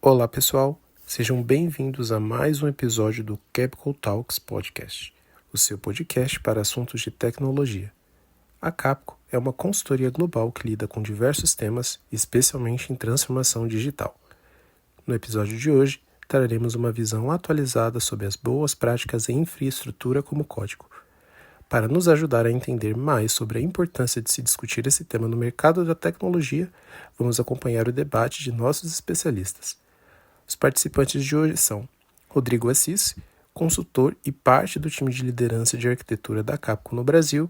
Olá pessoal, sejam bem-vindos a mais um episódio do Capco Talks Podcast, o seu podcast para assuntos de tecnologia. A Capco é uma consultoria global que lida com diversos temas, especialmente em transformação digital. No episódio de hoje, traremos uma visão atualizada sobre as boas práticas em infraestrutura como código. Para nos ajudar a entender mais sobre a importância de se discutir esse tema no mercado da tecnologia, vamos acompanhar o debate de nossos especialistas. Os participantes de hoje são Rodrigo Assis, consultor e parte do time de liderança de arquitetura da Capco no Brasil,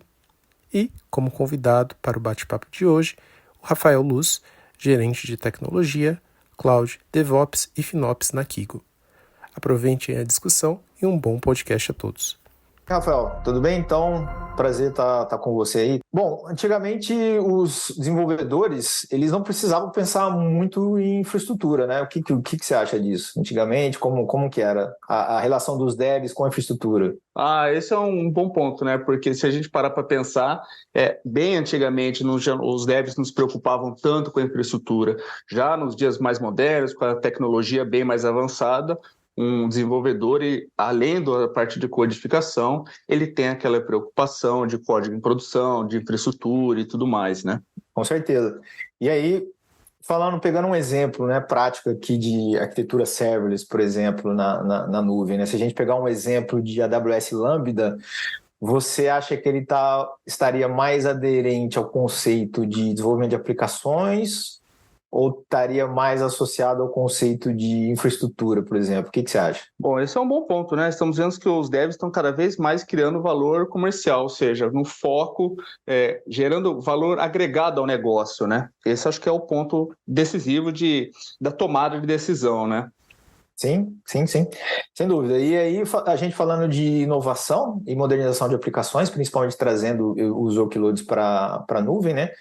e, como convidado para o bate-papo de hoje, o Rafael Luz, gerente de tecnologia, cloud, DevOps e FinOps na Kigo. Aproveitem a discussão e um bom podcast a todos. Rafael, tudo bem? Então, prazer estar com você aí. Bom, antigamente os desenvolvedores, eles não precisavam pensar muito em infraestrutura, né? O que você acha disso? Antigamente, como que era a relação dos devs com a infraestrutura? Esse é um bom ponto, né? Porque se a gente parar para pensar, bem antigamente os devs não se preocupavam tanto com a infraestrutura. Já nos dias mais modernos, com a tecnologia bem mais avançada, um desenvolvedor, além da parte de codificação, ele tem aquela preocupação de código em produção, de infraestrutura e tudo mais, né? Com certeza. E aí, pegando um exemplo, né, prático aqui de arquitetura serverless, por exemplo, na nuvem, né? Se a gente pegar um exemplo de AWS Lambda, você acha que ele estaria mais aderente ao conceito de desenvolvimento de aplicações ou estaria mais associado ao conceito de infraestrutura, por exemplo? O que você acha? Bom, esse é um bom ponto, né? Estamos vendo que os devs estão cada vez mais criando valor comercial, ou seja, no foco, gerando valor agregado ao negócio, né? Esse acho que é o ponto decisivo da tomada de decisão, né? Sim, sem dúvida. E aí, a gente falando de inovação e modernização de aplicações, principalmente trazendo os workloads para a nuvem, né?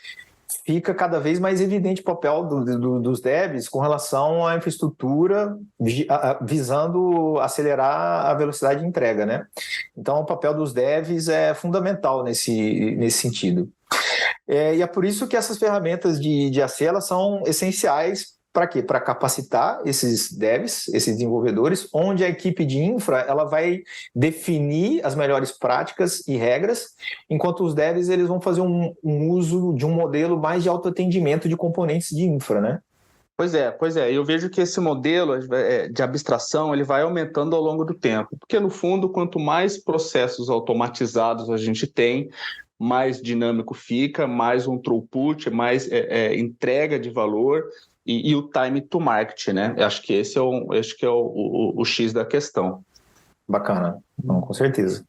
Fica cada vez mais evidente o papel dos devs com relação à infraestrutura, visando acelerar a velocidade de entrega, né? Então, o papel dos devs é fundamental nesse sentido. E é por isso que essas ferramentas de AC, elas são essenciais. Para quê? Para capacitar esses devs, esses desenvolvedores, onde a equipe de infra ela vai definir as melhores práticas e regras, enquanto os devs eles vão fazer um uso de um modelo mais de autoatendimento de componentes de infra, né? Pois é. Eu vejo que esse modelo de abstração ele vai aumentando ao longo do tempo, porque no fundo, quanto mais processos automatizados a gente tem, mais dinâmico fica, mais um throughput, mais entrega de valor e o time to market, né? Eu acho que esse é o X da questão. Bacana, não, com certeza.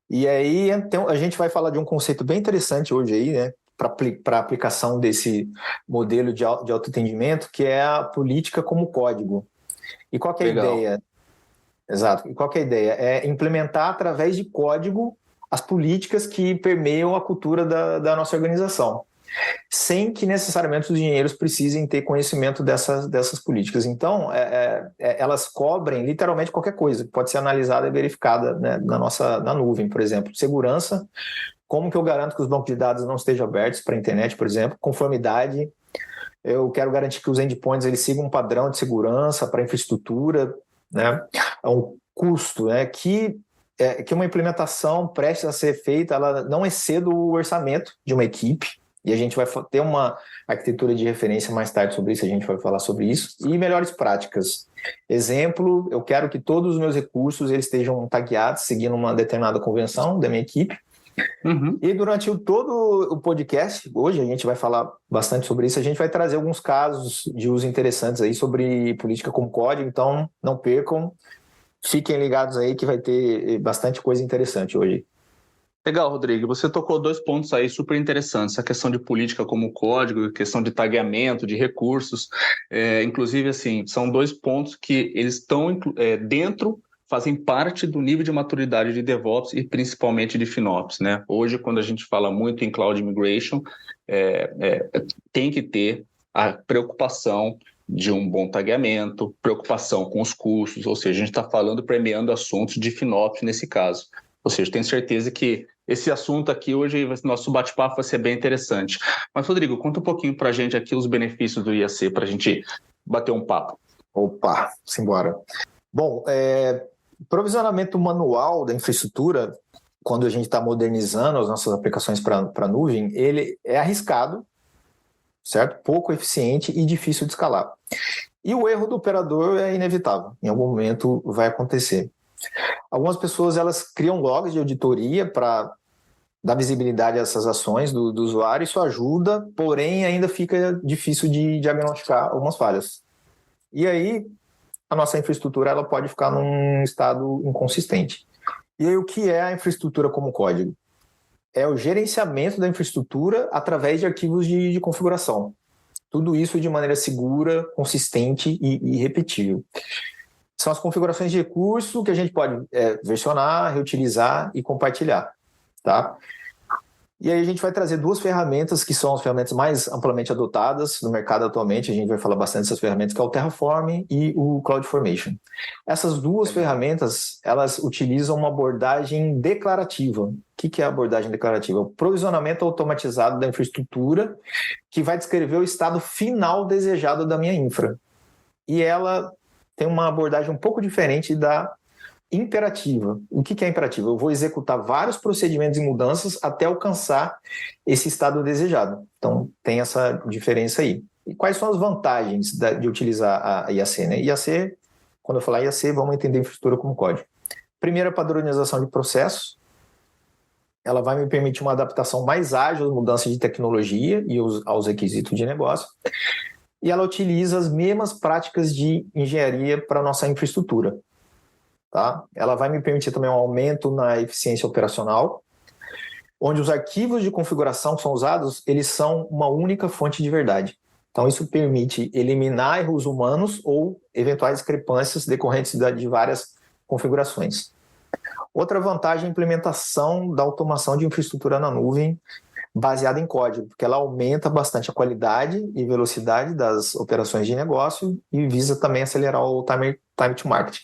E aí então, a gente vai falar de um conceito bem interessante hoje aí, né? Para a aplicação desse modelo de autoatendimento, que é a política como código. E qual que é a ideia? Exato. E qual que é a ideia? É implementar através de código as políticas que permeiam a cultura da nossa organização, sem que necessariamente os engenheiros precisem ter conhecimento dessas políticas. Então, elas cobrem literalmente qualquer coisa que pode ser analisada e verificada, né, na nuvem, por exemplo. Segurança, como que eu garanto que os bancos de dados não estejam abertos para a internet, por exemplo. Conformidade, eu quero garantir que os endpoints eles sigam um padrão de segurança para a infraestrutura, né? É um custo, né, que uma implementação prestes a ser feita, ela não exceda o orçamento de uma equipe, e a gente vai ter uma arquitetura de referência mais tarde sobre isso, a gente vai falar sobre isso, e melhores práticas. Exemplo, eu quero que todos os meus recursos eles estejam tagueados, seguindo uma determinada convenção da minha equipe. Uhum. E durante todo o podcast, hoje a gente vai falar bastante sobre isso, a gente vai trazer alguns casos de uso interessantes aí sobre política como código, então não percam, fiquem ligados aí que vai ter bastante coisa interessante hoje. Legal, Rodrigo. Você tocou 2 pontos aí super interessantes, a questão de política como código, a questão de tagueamento, de recursos. Inclusive, assim, são 2 pontos que eles estão dentro, fazem parte do nível de maturidade de DevOps e principalmente de FinOps, né? Hoje, quando a gente fala muito em Cloud Migration, tem que ter a preocupação de um bom tagueamento, preocupação com os custos, ou seja, a gente está falando, permeando assuntos de FinOps nesse caso. Ou seja, tenho certeza que esse assunto aqui hoje, nosso bate-papo vai ser bem interessante. Mas, Rodrigo, conta um pouquinho para a gente aqui os benefícios do IAC, para a gente bater um papo. Opa, simbora. Bom, provisionamento manual da infraestrutura, quando a gente está modernizando as nossas aplicações para nuvem, ele é arriscado, certo? Pouco eficiente e difícil de escalar. E o erro do operador é inevitável, em algum momento vai acontecer. Algumas pessoas elas criam logs de auditoria para dar visibilidade a essas ações do usuário, isso ajuda, porém ainda fica difícil de diagnosticar algumas falhas. E aí a nossa infraestrutura ela pode ficar num estado inconsistente. E aí o que é a infraestrutura como código? É o gerenciamento da infraestrutura através de arquivos de configuração. Tudo isso de maneira segura, consistente e repetível. São as configurações de recurso que a gente pode versionar, reutilizar e compartilhar. Tá? E aí a gente vai trazer duas ferramentas que são as ferramentas mais amplamente adotadas no mercado atualmente. A gente vai falar bastante dessas ferramentas, que é o Terraform e o CloudFormation. Essas duas ferramentas, elas utilizam uma abordagem declarativa. O que é a abordagem declarativa? O provisionamento automatizado da infraestrutura que vai descrever o estado final desejado da minha infra. E ela tem uma abordagem um pouco diferente da imperativa. O que é imperativa? Eu vou executar vários procedimentos e mudanças até alcançar esse estado desejado. Então, tem essa diferença aí. E quais são as vantagens de utilizar a IAC? Né? IAC, quando eu falar IAC, vamos entender infraestrutura como código. Primeiro, a padronização de processos. Ela vai me permitir uma adaptação mais ágil às mudanças de tecnologia e aos requisitos de negócio. E ela utiliza as mesmas práticas de engenharia para a nossa infraestrutura. Tá? Ela vai me permitir também um aumento na eficiência operacional, onde os arquivos de configuração que são usados, eles são uma única fonte de verdade. Então, isso permite eliminar erros humanos ou eventuais discrepâncias decorrentes de várias configurações. Outra vantagem é a implementação da automação de infraestrutura na nuvem baseada em código, porque ela aumenta bastante a qualidade e velocidade das operações de negócio e visa também acelerar o time to market.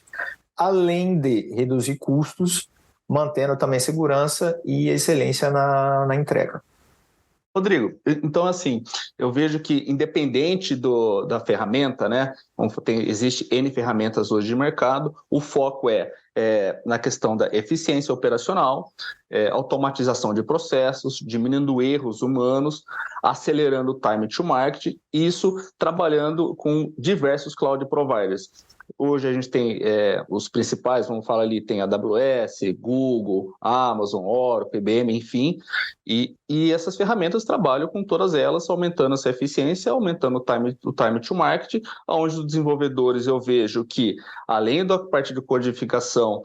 Além de reduzir custos, mantendo também segurança e excelência na entrega. Rodrigo, então assim, eu vejo que independente da ferramenta, né, existe N ferramentas hoje de mercado, o foco é na questão da eficiência operacional, automatização de processos, diminuindo erros humanos, acelerando o time to market, isso trabalhando com diversos cloud providers. Hoje a gente tem os principais, vamos falar ali, tem a AWS, Google, Amazon, Oracle, IBM, enfim, e essas ferramentas trabalham com todas elas, aumentando essa eficiência, aumentando o time to market, onde os desenvolvedores eu vejo que, além da parte de codificação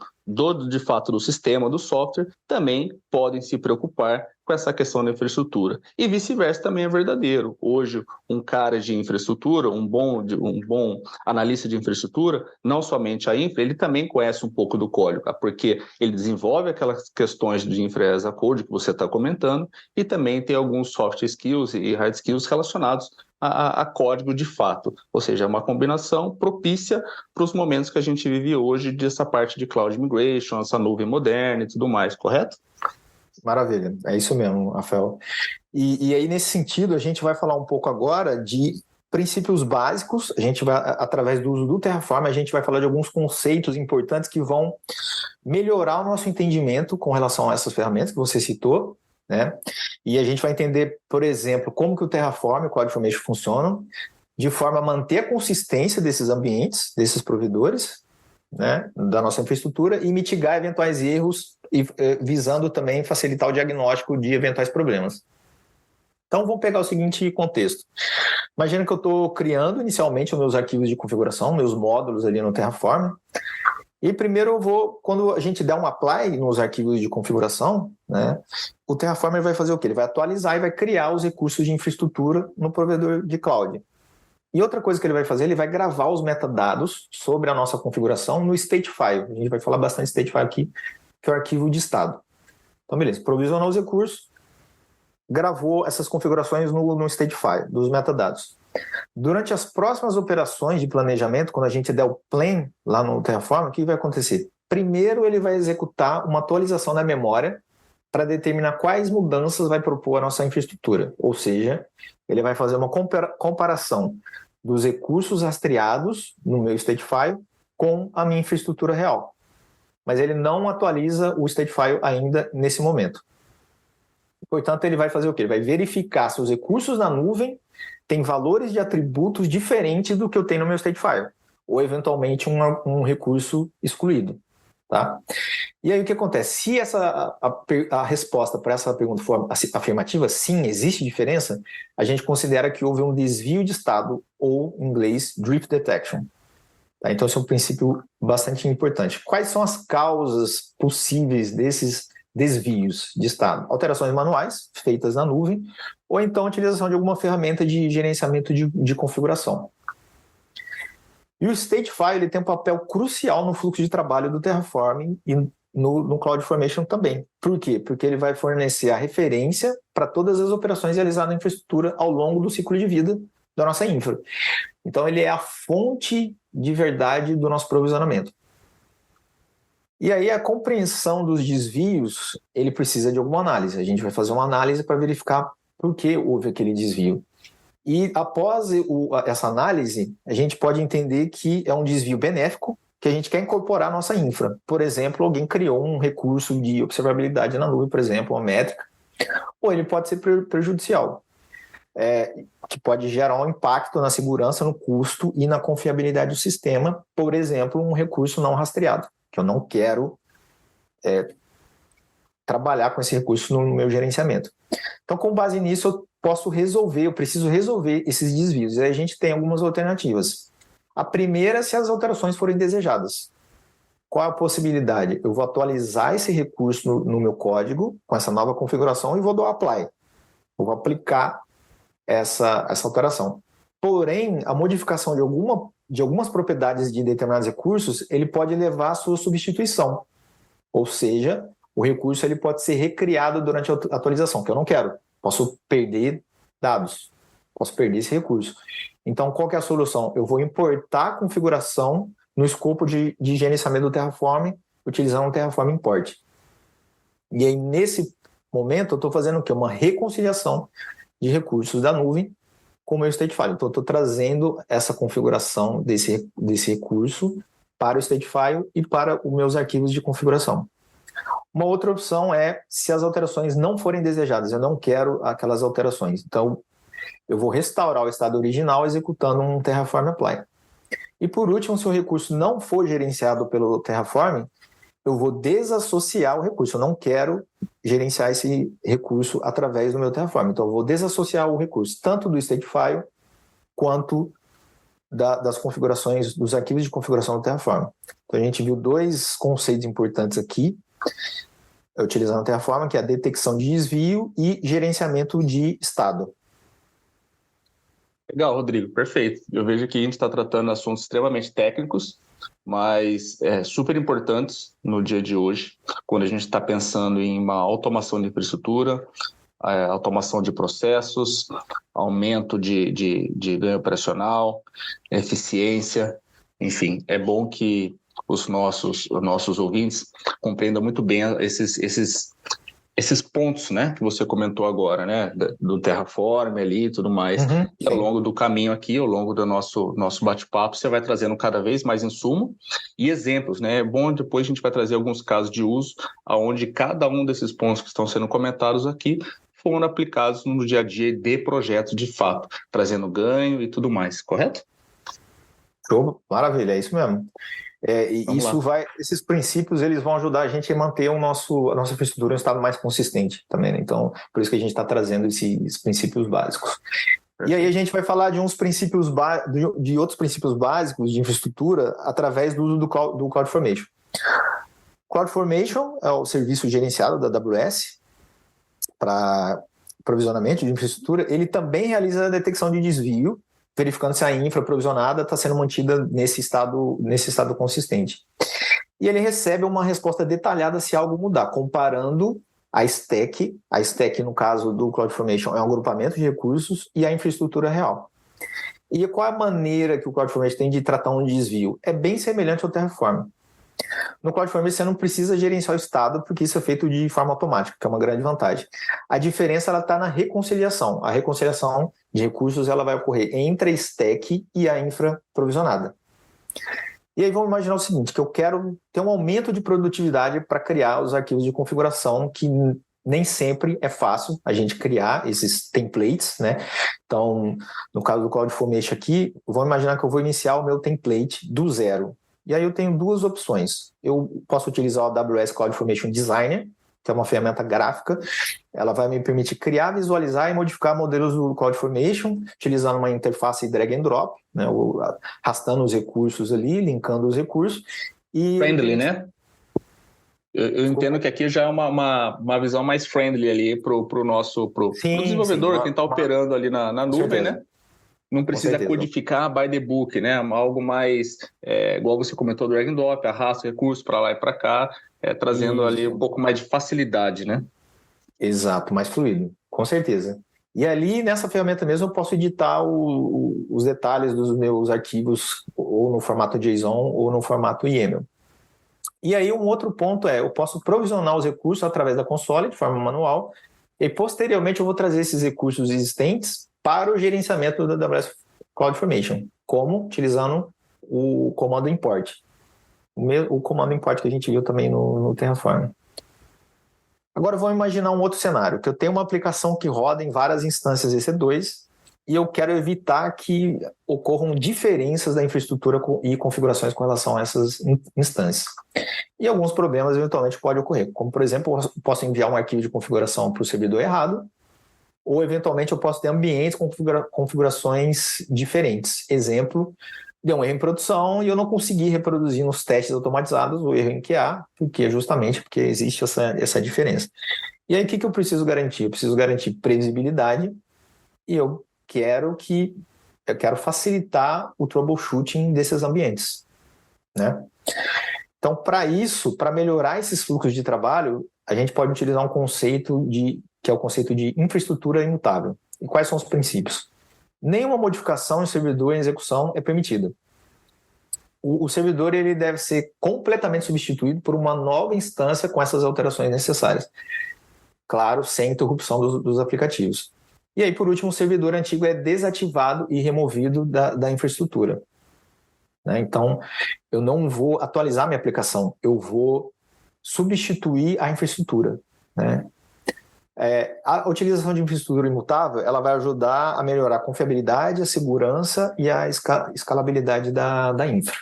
de fato do sistema, do software, também podem se preocupar com essa questão da infraestrutura. E vice-versa também é verdadeiro. Hoje, um cara de infraestrutura, um bom analista de infraestrutura, não somente a infra, ele também conhece um pouco do código, porque ele desenvolve aquelas questões de infra as a code que você está comentando e também tem alguns soft skills e hard skills relacionados a código de fato, ou seja, é uma combinação propícia para os momentos que a gente vive hoje dessa parte de cloud migration, essa nuvem moderna e tudo mais, correto? Maravilha, é isso mesmo, Rafael. E aí, nesse sentido, a gente vai falar um pouco agora de princípios básicos. A gente vai, através do uso do Terraform, a gente vai falar de alguns conceitos importantes que vão melhorar o nosso entendimento com relação a essas ferramentas que você citou, né? E a gente vai entender, por exemplo, como que o Terraform e o CloudFormation funcionam, de forma a manter a consistência desses ambientes, desses provedores, né, da nossa infraestrutura e mitigar eventuais erros, e visando também facilitar o diagnóstico de eventuais problemas. Então, vamos pegar o seguinte contexto. Imagina que eu estou criando inicialmente os meus arquivos de configuração, meus módulos ali no Terraform. E primeiro quando a gente der um apply nos arquivos de configuração, né, o Terraform vai fazer o quê? Ele vai atualizar e vai criar os recursos de infraestrutura no provedor de cloud. E outra coisa que ele vai fazer, ele vai gravar os metadados sobre a nossa configuração no Statefile. A gente vai falar bastante Statefile aqui, que é o arquivo de estado. Então, beleza, provisionou os recursos, gravou essas configurações no Statefile, dos metadados. Durante as próximas operações de planejamento, quando a gente der o plan lá no Terraform, o que vai acontecer? Primeiro, ele vai executar uma atualização da memória para determinar quais mudanças vai propor a nossa infraestrutura. Ou seja, ele vai fazer uma comparação dos recursos rastreados no meu statefile com a minha infraestrutura real. Mas ele não atualiza o statefile ainda nesse momento. Portanto, ele vai fazer o quê? Ele vai verificar se os recursos na nuvem têm valores de atributos diferentes do que eu tenho no meu statefile, ou eventualmente um recurso excluído. Tá? E aí o que acontece? Se a resposta para essa pergunta for afirmativa, sim, existe diferença, a gente considera que houve um desvio de estado, ou em inglês, drift detection. Tá? Então esse é um princípio bastante importante. Quais são as causas possíveis desses desvios de estado? Alterações manuais feitas na nuvem, ou então a utilização de alguma ferramenta de gerenciamento de configuração. E o statefile ele tem um papel crucial no fluxo de trabalho do Terraform e no CloudFormation também. Por quê? Porque ele vai fornecer a referência para todas as operações realizadas na infraestrutura ao longo do ciclo de vida da nossa infra. Então ele é a fonte de verdade do nosso provisionamento. E aí a compreensão dos desvios, ele precisa de alguma análise. A gente vai fazer uma análise para verificar por que houve aquele desvio. E após essa análise, a gente pode entender que é um desvio benéfico que a gente quer incorporar à nossa infra. Por exemplo, alguém criou um recurso de observabilidade na nuvem, por exemplo, uma métrica, ou ele pode ser prejudicial, que pode gerar um impacto na segurança, no custo e na confiabilidade do sistema, por exemplo, um recurso não rastreado, que eu não quero trabalhar com esse recurso no meu gerenciamento. Então, com base nisso, eu preciso resolver esses desvios. E aí a gente tem algumas alternativas. A primeira, se as alterações forem desejadas. Qual a possibilidade? Eu vou atualizar esse recurso no meu código, com essa nova configuração, e vou dar o apply. Eu vou aplicar essa alteração. Porém, a modificação de algumas propriedades de determinados recursos, ele pode levar à sua substituição. Ou seja, o recurso ele pode ser recriado durante a atualização, que eu não quero. Posso perder dados, posso perder esse recurso. Então, qual que é a solução? Eu vou importar a configuração no escopo de gerenciamento do Terraform, utilizando o Terraform Import. E aí, nesse momento, eu estou fazendo o quê? Uma reconciliação de recursos da nuvem com o meu statefile. Então, eu estou trazendo essa configuração desse recurso para o statefile e para os meus arquivos de configuração. Uma outra opção é se as alterações não forem desejadas, eu não quero aquelas alterações. Então, eu vou restaurar o estado original executando um Terraform Apply. E por último, se o recurso não for gerenciado pelo Terraform, eu vou desassociar o recurso. Eu não quero gerenciar esse recurso através do meu Terraform. Então, eu vou desassociar o recurso tanto do statefile quanto das configurações, dos arquivos de configuração do Terraform. Então, a gente viu dois conceitos importantes aqui, utilizando o Terraform, que é a detecção de desvio e gerenciamento de estado. Legal, Rodrigo, perfeito. Eu vejo que a gente está tratando assuntos extremamente técnicos, mas super importantes no dia de hoje, quando a gente está pensando em uma automação de infraestrutura, automação de processos, aumento de ganho operacional, eficiência, enfim, é bom que os nossos ouvintes compreendam muito bem esses pontos, né, que você comentou agora, né, do Terraform ali e tudo mais. E ao longo do caminho aqui, ao longo do nosso bate-papo, você vai trazendo cada vez mais insumo e exemplos, né? É bom depois a gente vai trazer alguns casos de uso onde cada um desses pontos que estão sendo comentados aqui foram aplicados no dia a dia de projetos de fato, trazendo ganho e tudo mais, correto? Show, maravilha, é isso mesmo. Esses princípios eles vão ajudar a gente a manter a nossa infraestrutura em um estado mais consistente também, né? Então, por isso que a gente está trazendo esses princípios básicos. Perfeito. E aí a gente vai falar de outros princípios básicos de infraestrutura através do uso do CloudFormation. CloudFormation é o serviço gerenciado da AWS para provisionamento de infraestrutura. Ele também realiza a detecção de desvio, verificando se a infra provisionada está sendo mantida nesse estado consistente. E ele recebe uma resposta detalhada se algo mudar, comparando a stack, no caso do CloudFormation, é um agrupamento de recursos, e a infraestrutura real. E qual é a maneira que o CloudFormation tem de tratar um desvio? É bem semelhante ao Terraform. No CloudFormation você não precisa gerenciar o estado, porque isso é feito de forma automática, que é uma grande vantagem. A diferença está na reconciliação. A reconciliação de recursos ela vai ocorrer entre a stack e a infra provisionada. E aí vamos imaginar o seguinte, que eu quero ter um aumento de produtividade para criar os arquivos de configuração, que nem sempre é fácil a gente criar esses templates, né? Então, no caso do CloudFormation aqui, vamos imaginar que eu vou iniciar o meu template do zero. E aí eu tenho duas opções. Eu posso utilizar o AWS CloudFormation Designer, que é uma ferramenta gráfica. Ela vai me permitir criar, visualizar e modificar modelos do CloudFormation, utilizando uma interface drag and drop, né, arrastando os recursos ali, linkando os recursos. E friendly, né? Eu entendo que aqui já é uma visão mais friendly ali pro desenvolvedor, quem está operando ali na nuvem, né? Não precisa codificar by the book, né? Algo mais, igual você comentou, drag and drop, arrasta recursos para lá e para cá, trazendo ali um pouco mais de facilidade, né? Exato, mais fluido, com certeza. E ali, nessa ferramenta mesmo, eu posso editar os detalhes dos meus arquivos ou no formato JSON ou no formato YAML. E aí, um outro ponto eu posso provisionar os recursos através da console, de forma manual, e posteriormente eu vou trazer esses recursos existentes para o gerenciamento da AWS CloudFormation, como utilizando o comando import. O comando import que a gente viu também no Terraform. Agora vamos imaginar um outro cenário, que eu tenho uma aplicação que roda em várias instâncias EC2 e eu quero evitar que ocorram diferenças da infraestrutura e configurações com relação a essas instâncias. E alguns problemas eventualmente podem ocorrer, como por exemplo, eu posso enviar um arquivo de configuração para o servidor errado, ou eventualmente eu posso ter ambientes com configurações diferentes. Exemplo, deu um erro em produção e eu não consegui reproduzir nos testes automatizados o erro em QA, porque existe essa diferença. E aí o que eu preciso garantir? Eu preciso garantir previsibilidade e eu quero facilitar o troubleshooting desses ambientes, né? Então, para isso, para melhorar esses fluxos de trabalho, a gente pode utilizar um conceito que é o conceito de infraestrutura imutável. E quais são os princípios? Nenhuma modificação em servidor em execução é permitida. O servidor ele deve ser completamente substituído por uma nova instância com essas alterações necessárias. Claro, sem interrupção dos aplicativos. E aí, por último, o servidor antigo é desativado e removido da infraestrutura. Né? Então, eu não vou atualizar minha aplicação, eu vou substituir a infraestrutura. Né? A utilização de infraestrutura imutável ela vai ajudar a melhorar a confiabilidade, a segurança e a escalabilidade da infra.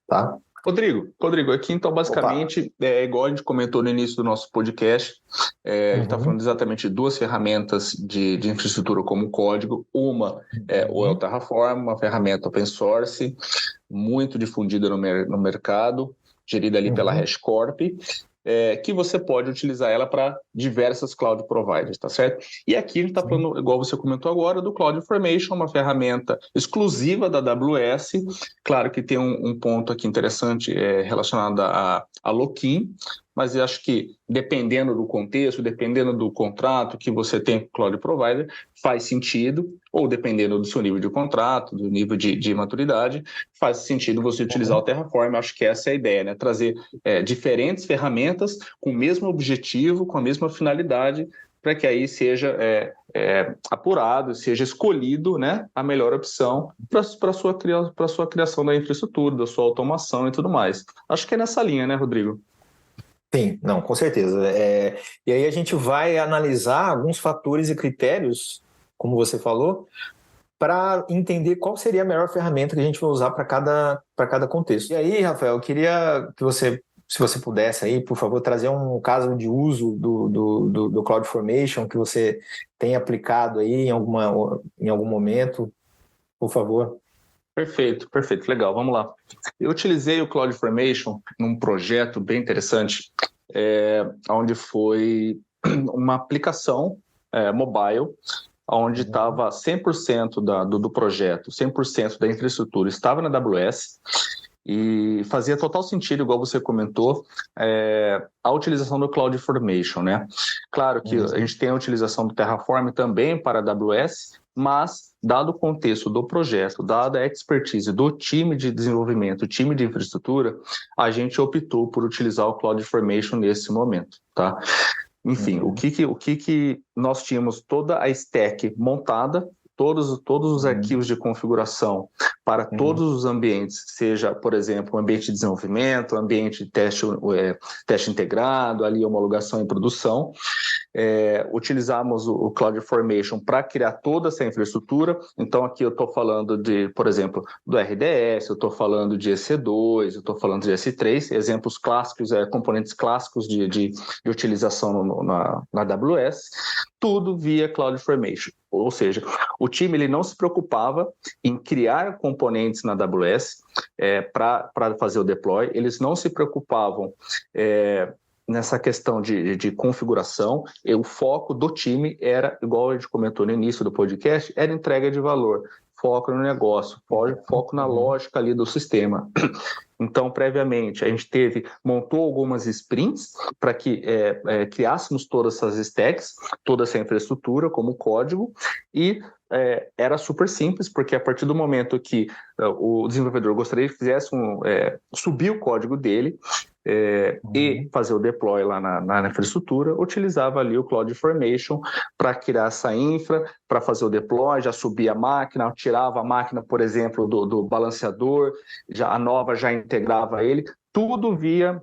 Tá? Rodrigo, aqui então basicamente é igual a gente comentou no início do nosso podcast, a gente está falando exatamente de duas ferramentas de infraestrutura como código. Uma é o Terraform, uma ferramenta open source, muito difundida no mercado, gerida ali pela HashiCorp, que você pode utilizar ela para diversas cloud providers, tá certo? E aqui a gente está falando, igual você comentou agora, do CloudFormation, uma ferramenta exclusiva da AWS. Claro que tem um ponto aqui interessante relacionado a lock-in, mas eu acho que dependendo do contexto, dependendo do contrato que você tem com o Cloud Provider, faz sentido, ou dependendo do seu nível de contrato, do nível de maturidade, faz sentido você utilizar o Terraform. Acho que essa é a ideia, né? Trazer diferentes ferramentas com o mesmo objetivo, com a mesma finalidade, para que aí seja apurado, seja escolhido, né, a melhor opção para a sua criação da infraestrutura, da sua automação e tudo mais. Acho que é nessa linha, né, Rodrigo? Sim, não, com certeza. E aí a gente vai analisar alguns fatores e critérios, como você falou, para entender qual seria a melhor ferramenta que a gente vai usar para cada contexto. E aí, Rafael, eu queria que você, se você pudesse aí, por favor, trazer um caso de uso do CloudFormation que você tem aplicado aí em algum momento, por favor. Perfeito, legal, vamos lá. Eu utilizei o CloudFormation num projeto bem interessante, onde foi uma aplicação mobile, onde estava 100% do projeto, 100% da infraestrutura estava na AWS, E fazia total sentido, igual você comentou, a utilização do CloudFormation, né? Claro que a gente tem a utilização do Terraform também para a AWS, mas, dado o contexto do projeto, dada a expertise do time de desenvolvimento, time de infraestrutura, a gente optou por utilizar o CloudFormation nesse momento, tá? Enfim, o que nós tínhamos toda a stack montada, todos os arquivos de configuração para todos os ambientes, seja, por exemplo, um ambiente de desenvolvimento, ambiente de teste integrado, ali homologação em produção. Utilizamos o CloudFormation para criar toda essa infraestrutura. Então, aqui eu estou falando de, por exemplo, do RDS, eu estou falando de EC2, eu estou falando de S3, exemplos clássicos, componentes clássicos de utilização na AWS, tudo via CloudFormation. Ou seja, o time ele não se preocupava em criar componentes na AWS para fazer o deploy, eles não se preocupavam nessa questão de configuração. O foco do time era, igual a gente comentou no início do podcast, era entrega de valor, foco no negócio, foco na lógica ali do sistema. Então, previamente, a gente montou algumas sprints para que criássemos todas essas stacks, toda essa infraestrutura como código, e era super simples, porque a partir do momento que o desenvolvedor gostaria que fizesse subir o código dele e fazer o deploy lá na infraestrutura, utilizava ali o CloudFormation para criar essa infra, para fazer o deploy, já subia a máquina, tirava a máquina, por exemplo, do balanceador, a nova já integrava ele, tudo via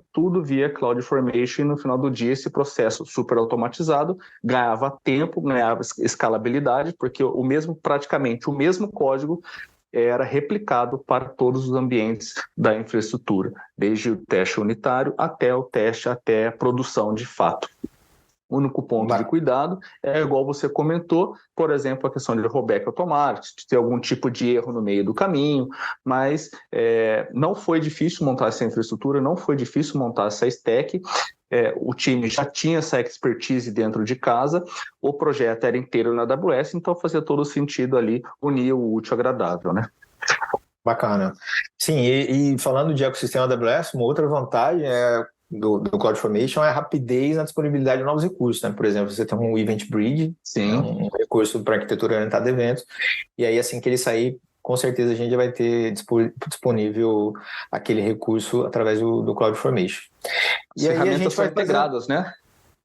CloudFormation, e no final do dia esse processo super automatizado ganhava tempo, ganhava escalabilidade, porque praticamente o mesmo código era replicado para todos os ambientes da infraestrutura, desde o teste unitário até a produção de fato. O único ponto de cuidado é, igual você comentou, por exemplo, a questão de rollback automático, de ter algum tipo de erro no meio do caminho, mas não foi difícil montar essa infraestrutura, não foi difícil montar essa stack. O time já tinha essa expertise dentro de casa, o projeto era inteiro na AWS, então fazia todo sentido ali unir o útil ao agradável, né? Bacana. Sim, e falando de ecossistema AWS, uma outra vantagem do CloudFormation é a rapidez na disponibilidade de novos recursos, né? Por exemplo, você tem um Event Bridge, um recurso para arquitetura orientada a eventos, e aí assim que ele sair, com certeza a gente já vai ter disponível aquele recurso através do CloudFormation. As ferramentas são integradas, né?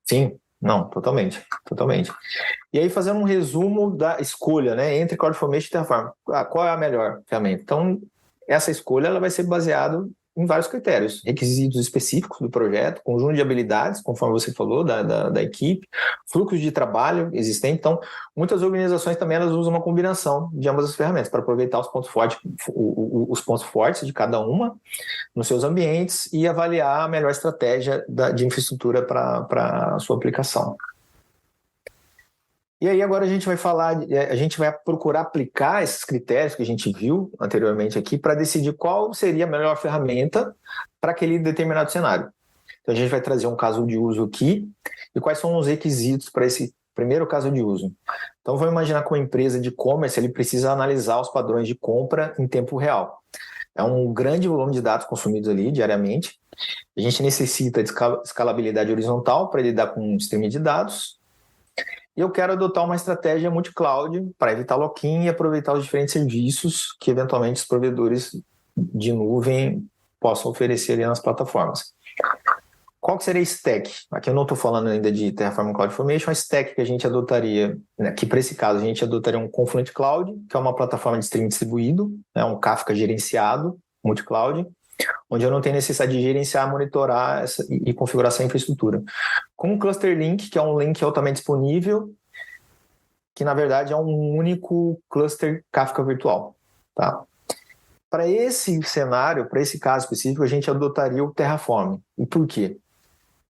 Sim, não, totalmente. E aí, fazendo um resumo da escolha, né, entre CloudFormation e Terraform, qual é a melhor ferramenta? Então, essa escolha ela vai ser baseada em vários critérios, requisitos específicos do projeto, conjunto de habilidades, conforme você falou, da equipe, fluxos de trabalho existente. Então, muitas organizações também elas usam uma combinação de ambas as ferramentas para aproveitar os pontos fortes de cada uma nos seus ambientes e avaliar a melhor estratégia de infraestrutura para a sua aplicação. E aí agora a gente vai procurar aplicar esses critérios que a gente viu anteriormente aqui para decidir qual seria a melhor ferramenta para aquele determinado cenário. Então a gente vai trazer um caso de uso aqui e quais são os requisitos para esse primeiro caso de uso. Então vamos imaginar que uma empresa de e-commerce ele precisa analisar os padrões de compra em tempo real. É um grande volume de dados consumidos ali diariamente. A gente necessita de escalabilidade horizontal para lidar com um streaming de dados. E eu quero adotar uma estratégia multi-cloud para evitar lock-in e aproveitar os diferentes serviços que, eventualmente, os provedores de nuvem possam oferecer ali nas plataformas. Qual que seria a stack? Aqui eu não estou falando ainda de Terraform CloudFormation, a stack que a gente adotaria, né, que para esse caso a gente adotaria um Confluent Cloud, que é uma plataforma de streaming distribuído, né, um Kafka gerenciado, multi-cloud, onde eu não tenho necessidade de gerenciar, monitorar e configurar essa infraestrutura. Com o Cluster Link, que é um link altamente disponível, que na verdade é um único cluster Kafka virtual. Tá? Para esse cenário, para esse caso específico, a gente adotaria o Terraform. E por quê?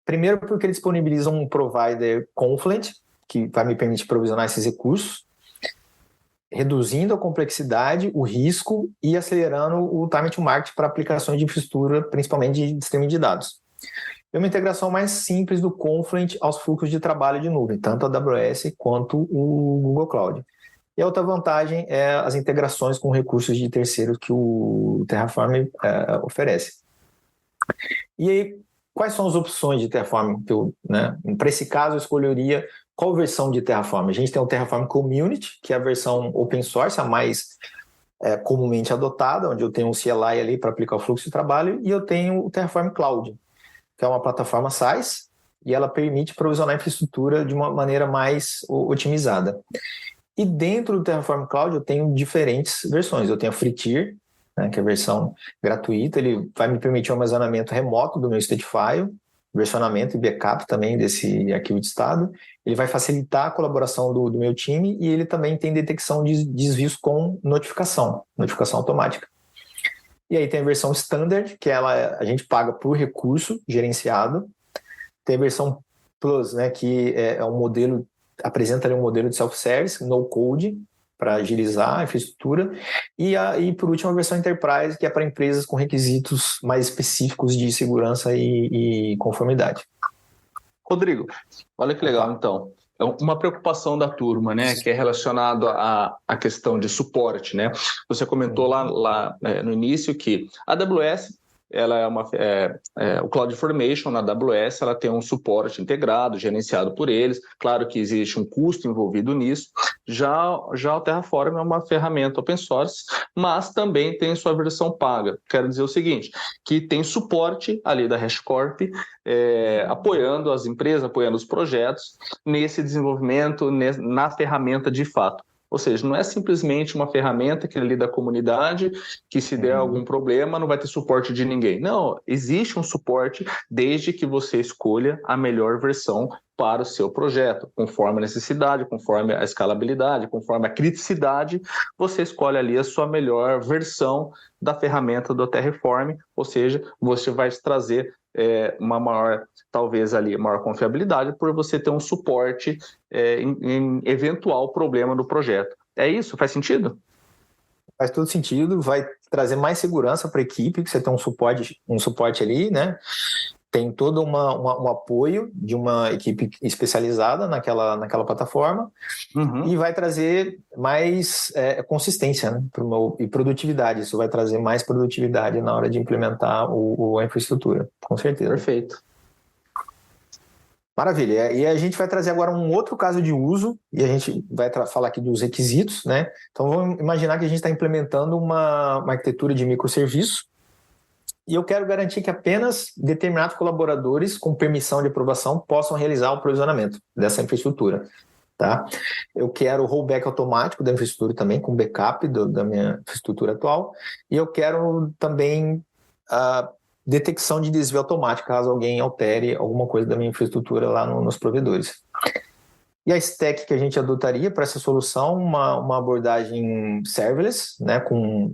Primeiro porque ele disponibiliza um provider Confluent, que vai me permitir provisionar esses recursos, reduzindo a complexidade, o risco e acelerando o time to market para aplicações de infraestrutura, principalmente de streaming de dados. É uma integração mais simples do Confluent aos fluxos de trabalho de nuvem, tanto a AWS quanto o Google Cloud. E a outra vantagem é as integrações com recursos de terceiros que o Terraform oferece. E aí, quais são as opções de Terraform? Para esse caso, eu escolheria qual versão de Terraform. A gente tem o Terraform Community, que é a versão open source, a mais comumente adotada, onde eu tenho um CLI ali para aplicar o fluxo de trabalho, e eu tenho o Terraform Cloud, que é uma plataforma SaaS, e ela permite provisionar a infraestrutura de uma maneira mais otimizada. E dentro do Terraform Cloud eu tenho diferentes versões. Eu tenho a Free Tier, né, que é a versão gratuita, ele vai me permitir o armazenamento remoto do meu state file, versionamento e backup também desse arquivo de estado. Ele vai facilitar a colaboração do meu time e ele também tem detecção de desvios com notificação automática. E aí tem a versão Standard, que a gente paga por recurso gerenciado. Tem a versão Plus, né, que é um modelo, apresenta ali um modelo de self-service, no code, para agilizar a infraestrutura. E por último, a versão Enterprise, que é para empresas com requisitos mais específicos de segurança e conformidade. Rodrigo, olha que legal, então. É uma preocupação da turma, né, que é relacionado à questão de suporte, né? Você comentou lá no início que a AWS, ela o CloudFormation na AWS, ela tem um suporte integrado, gerenciado por eles. Claro que existe um custo envolvido nisso. Já o Terraform é uma ferramenta open source, mas também tem sua versão paga. Quero dizer o seguinte, que tem suporte ali da HashiCorp, apoiando as empresas, apoiando os projetos nesse desenvolvimento, na ferramenta de fato. Ou seja, não é simplesmente uma ferramenta que é ali da comunidade, que se der algum problema não vai ter suporte de ninguém. Não, existe um suporte desde que você escolha a melhor versão para o seu projeto, conforme a necessidade, conforme a escalabilidade, conforme a criticidade, você escolhe ali a sua melhor versão da ferramenta do Terraform, ou seja, você vai trazer uma maior, talvez ali, maior confiabilidade por você ter um suporte em eventual problema do projeto. É isso? Faz sentido? Faz todo sentido, vai trazer mais segurança para a equipe, que você tem um suporte ali, né? Tem todo um apoio de uma equipe especializada naquela plataforma e vai trazer mais consistência, né, e produtividade. Isso vai trazer mais produtividade na hora de implementar a infraestrutura, com certeza. Perfeito. Maravilha. E a gente vai trazer agora um outro caso de uso e a gente vai falar aqui dos requisitos, né? Então vamos imaginar que a gente está implementando uma arquitetura de microserviço e eu quero garantir que apenas determinados colaboradores com permissão de aprovação possam realizar o provisionamento dessa infraestrutura. Tá? Eu quero o rollback automático da infraestrutura também, com backup da minha infraestrutura atual, e eu quero também a detecção de desvio automático, caso alguém altere alguma coisa da minha infraestrutura lá nos provedores. E a stack que a gente adotaria para essa solução, uma abordagem serverless, né,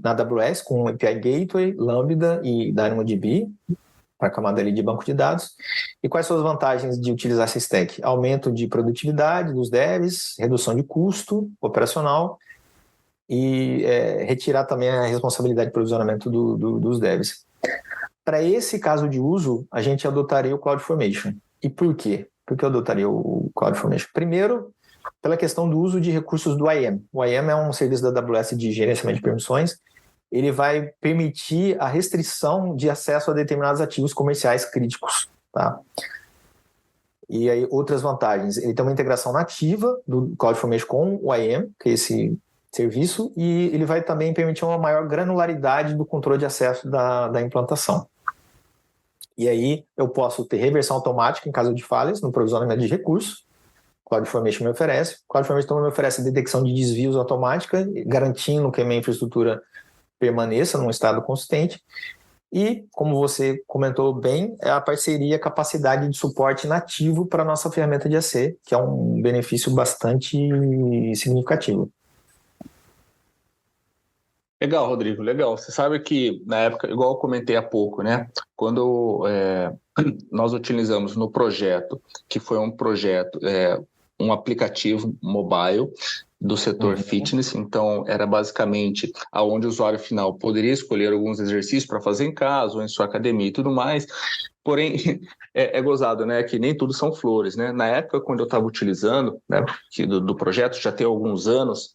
na AWS, com API Gateway, Lambda e DynamoDB, para a camada ali de banco de dados. E quais são as vantagens de utilizar essa stack? Aumento de produtividade dos devs, redução de custo operacional e retirar também a responsabilidade de provisionamento dos devs. Para esse caso de uso, a gente adotaria o CloudFormation. E por quê? Por que eu adotaria o CloudFormation? Primeiro, pela questão do uso de recursos do IAM. O IAM é um serviço da AWS de gerenciamento de permissões. Ele vai permitir a restrição de acesso a determinados ativos comerciais críticos. Tá? E aí, outras vantagens. Ele tem uma integração nativa do CloudFormation com o IAM, que é esse serviço, e ele vai também permitir uma maior granularidade do controle de acesso da implantação. E aí eu posso ter reversão automática em caso de falhas no provisionamento de recursos. O CloudFormation me oferece. O CloudFormation também me oferece detecção de desvios automática, garantindo que a minha infraestrutura permaneça num estado consistente. E, como você comentou bem, é a parceria, capacidade de suporte nativo para a nossa ferramenta de AC, que é um benefício bastante significativo. Legal, Rodrigo, legal. Você sabe que na época, igual eu comentei há pouco, né? Quando nós utilizamos no projeto, que foi um projeto, um aplicativo mobile do setor fitness, então era basicamente aonde o usuário final poderia escolher alguns exercícios para fazer em casa ou em sua academia e tudo mais. Porém, é gozado, né, que nem tudo são flores, né? Na época, quando eu estava utilizando, né, do projeto, já tem alguns anos,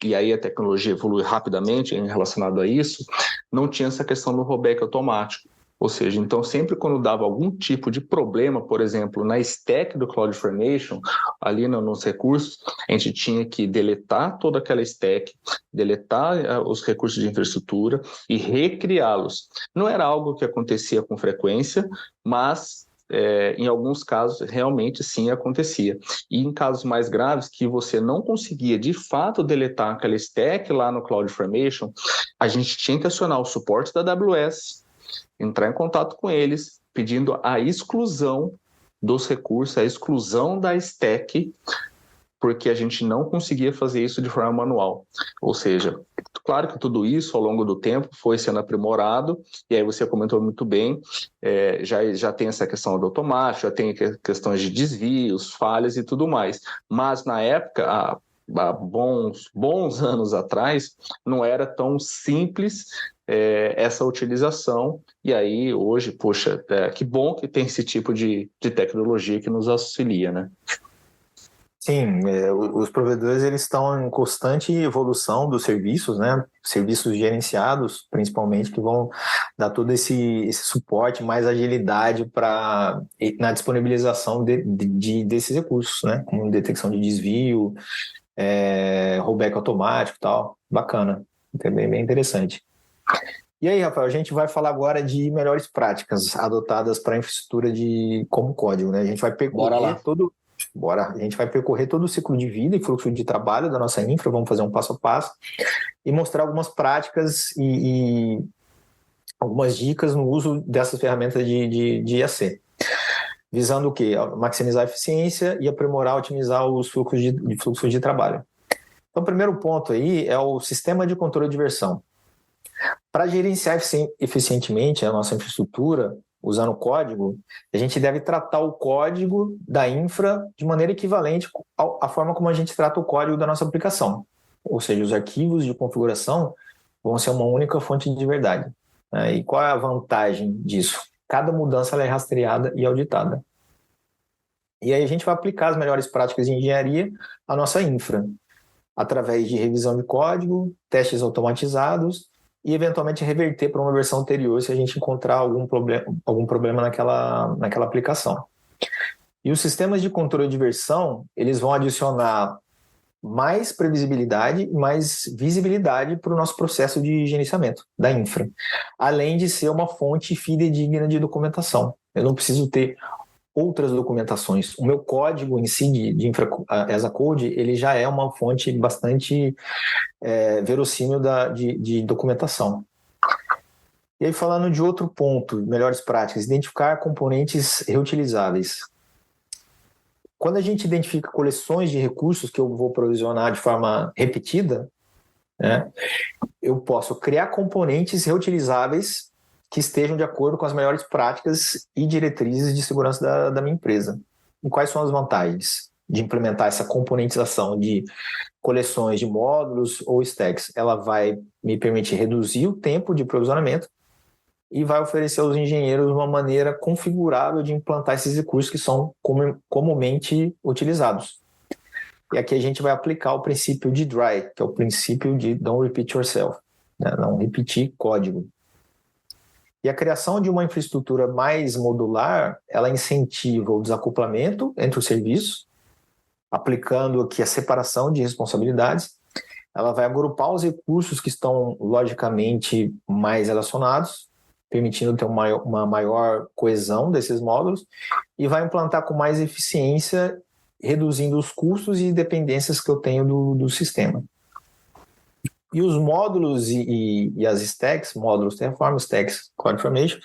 e aí a tecnologia evolui rapidamente em relacionado a isso, não tinha essa questão do rollback automático. Ou seja, então sempre quando dava algum tipo de problema, por exemplo, na stack do CloudFormation, ali nos recursos, a gente tinha que deletar toda aquela stack, deletar os recursos de infraestrutura e recriá-los. Não era algo que acontecia com frequência, mas em alguns casos realmente sim acontecia. E em casos mais graves que você não conseguia de fato deletar aquela stack lá no CloudFormation, a gente tinha que acionar o suporte da AWS, entrar em contato com eles, pedindo a exclusão dos recursos, a exclusão da stack, porque a gente não conseguia fazer isso de forma manual. Ou seja, claro que tudo isso ao longo do tempo foi sendo aprimorado, e aí você comentou muito bem, já tem essa questão do automático, já tem questões de desvios, falhas e tudo mais. Mas na época, há bons anos atrás, não era tão simples essa utilização, e aí hoje, poxa, que bom que tem esse tipo de tecnologia que nos auxilia, né? Sim, os provedores eles estão em constante evolução dos serviços, né? Serviços gerenciados, principalmente, que vão dar todo esse suporte, mais agilidade na disponibilização desses recursos, né? Como detecção de desvio, rollback automático e tal. Bacana, é bem interessante. E aí, Rafael, a gente vai falar agora de melhores práticas adotadas para infraestrutura como código, né? A gente vai percorrer a gente vai percorrer todo o ciclo de vida e fluxo de trabalho da nossa infra, vamos fazer um passo a passo e mostrar algumas práticas e algumas dicas no uso dessas ferramentas de IAC. Visando o quê? Maximizar a eficiência e aprimorar, otimizar os fluxos de trabalho. Então, o primeiro ponto aí é o sistema de controle de versão. Para gerenciar eficientemente a nossa infraestrutura, usando código, a gente deve tratar o código da infra de maneira equivalente à forma como a gente trata o código da nossa aplicação. Ou seja, os arquivos de configuração vão ser uma única fonte de verdade. E qual é a vantagem disso? Cada mudança ela é rastreada e auditada. E aí a gente vai aplicar as melhores práticas de engenharia à nossa infra, através de revisão de código, testes automatizados, e eventualmente reverter para uma versão anterior se a gente encontrar algum problema naquela aplicação. E os sistemas de controle de versão, eles vão adicionar mais previsibilidade e mais visibilidade para o nosso processo de gerenciamento da infra, além de ser uma fonte fidedigna de documentação. Eu não preciso ter outras documentações. O meu código em si de infra as a code, ele já é uma fonte bastante verossímil de documentação. E aí, falando de outro ponto, melhores práticas, identificar componentes reutilizáveis. Quando a gente identifica coleções de recursos que eu vou provisionar de forma repetida, né, eu posso criar componentes reutilizáveis que estejam de acordo com as melhores práticas e diretrizes de segurança da minha empresa. E quais são as vantagens de implementar essa componentização de coleções de módulos ou stacks? Ela vai me permitir reduzir o tempo de provisionamento e vai oferecer aos engenheiros uma maneira configurável de implantar esses recursos que são comumente utilizados. E aqui a gente vai aplicar o princípio de DRY, que é o princípio de Don't Repeat Yourself, né? Não repetir código. E a criação de uma infraestrutura mais modular, ela incentiva o desacoplamento entre os serviços, aplicando aqui a separação de responsabilidades. Ela vai agrupar os recursos que estão logicamente mais relacionados, permitindo ter uma maior coesão desses módulos, e vai implantar com mais eficiência, reduzindo os custos e dependências que eu tenho do sistema. E os módulos e as stacks, módulos Terraform, stacks CloudFormation,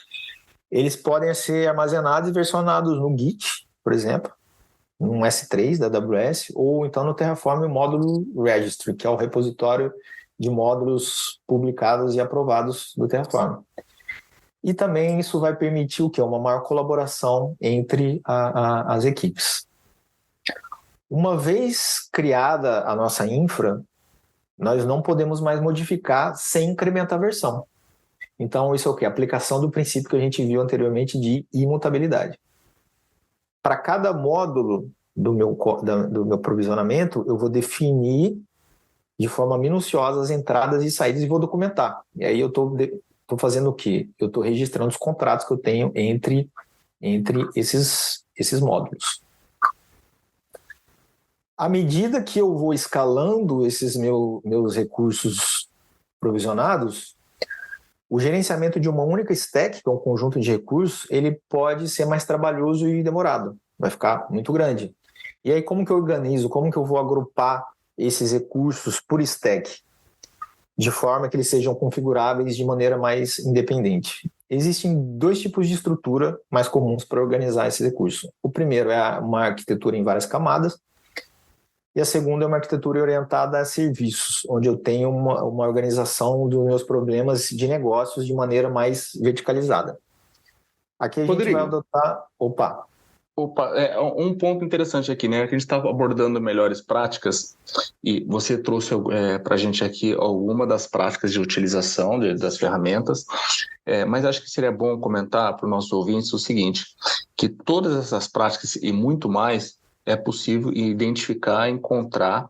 eles podem ser armazenados e versionados no Git, por exemplo, no S3 da AWS, ou então no Terraform o módulo Registry, que é o repositório de módulos publicados e aprovados do Terraform. E também isso vai permitir o quê? Uma maior colaboração entre as equipes. Uma vez criada a nossa infra, nós não podemos mais modificar sem incrementar a versão. Então, isso é o quê? A aplicação do princípio que a gente viu anteriormente de imutabilidade. Para cada módulo do meu provisionamento, eu vou definir de forma minuciosa as entradas e saídas e vou documentar. E aí eu estou fazendo o quê? Eu estou registrando os contratos que eu tenho entre esses módulos. À medida que eu vou escalando esses meus recursos provisionados, o gerenciamento de uma única stack, que é um conjunto de recursos, ele pode ser mais trabalhoso e demorado. Vai ficar muito grande. E aí, como que eu organizo? Como que eu vou agrupar esses recursos por stack? De forma que eles sejam configuráveis de maneira mais independente. Existem 2 tipos de estrutura mais comuns para organizar esse recurso. O primeiro é uma arquitetura em várias camadas, e a segunda é uma arquitetura orientada a serviços, onde eu tenho uma organização dos meus problemas de negócios de maneira mais verticalizada. Aqui a gente vai adotar... Opa, um ponto interessante aqui, né? Que a gente estava abordando melhores práticas e você trouxe para a gente aqui alguma das práticas de utilização das ferramentas, mas acho que seria bom comentar para os nossos ouvintes o seguinte, que todas essas práticas e muito mais é possível identificar, encontrar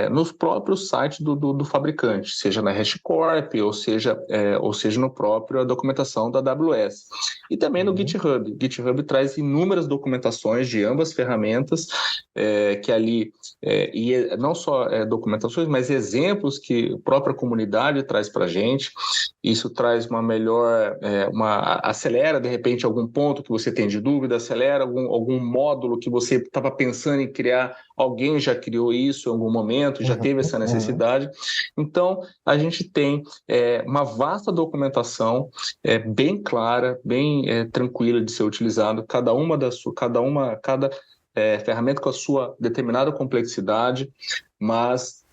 nos próprios sites do fabricante, seja na HashiCorp ou seja no próprio a documentação da AWS. E também no GitHub. GitHub traz inúmeras documentações de ambas ferramentas, que ali, e não só documentações, mas exemplos que a própria comunidade traz para a gente. Isso traz uma melhor, acelera de repente algum ponto que você tem de dúvida, acelera algum módulo que você estava pensando em criar, alguém já criou isso em algum momento, já teve essa necessidade. Então, a gente tem uma vasta documentação, bem clara, bem tranquila de ser utilizado, cada ferramenta com a sua determinada complexidade, mas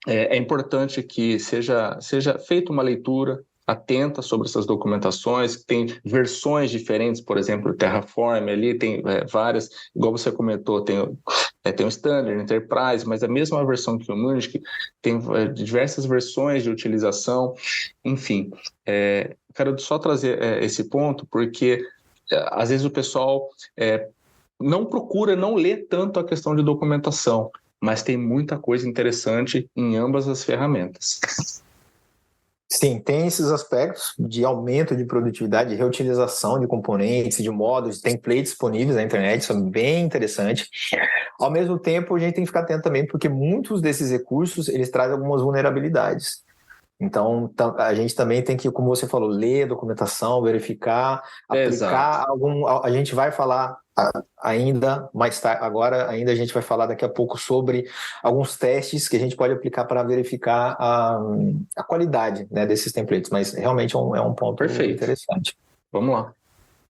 é importante que seja feita uma leitura atenta sobre essas documentações. Tem versões diferentes, por exemplo, o Terraform, ali tem várias, igual você comentou, tem o Standard, Enterprise, mas a mesma versão que o Munich tem diversas versões de utilização, enfim. Quero só trazer esse ponto, porque às vezes o pessoal não lê tanto a questão de documentação, mas tem muita coisa interessante em ambas as ferramentas. Sim, tem esses aspectos de aumento de produtividade, de reutilização de componentes, de módulos, de templates disponíveis na internet, isso é bem interessante. Ao mesmo tempo, a gente tem que ficar atento também, porque muitos desses recursos, eles trazem algumas vulnerabilidades. Então, a gente também tem que, como você falou, ler a documentação, verificar, aplicar algum... A gente vai falar ainda mais tarde, agora ainda a gente vai falar daqui a pouco sobre alguns testes que a gente pode aplicar para verificar a qualidade, né, desses templates, mas realmente é um ponto Perfeito. Interessante. Vamos lá.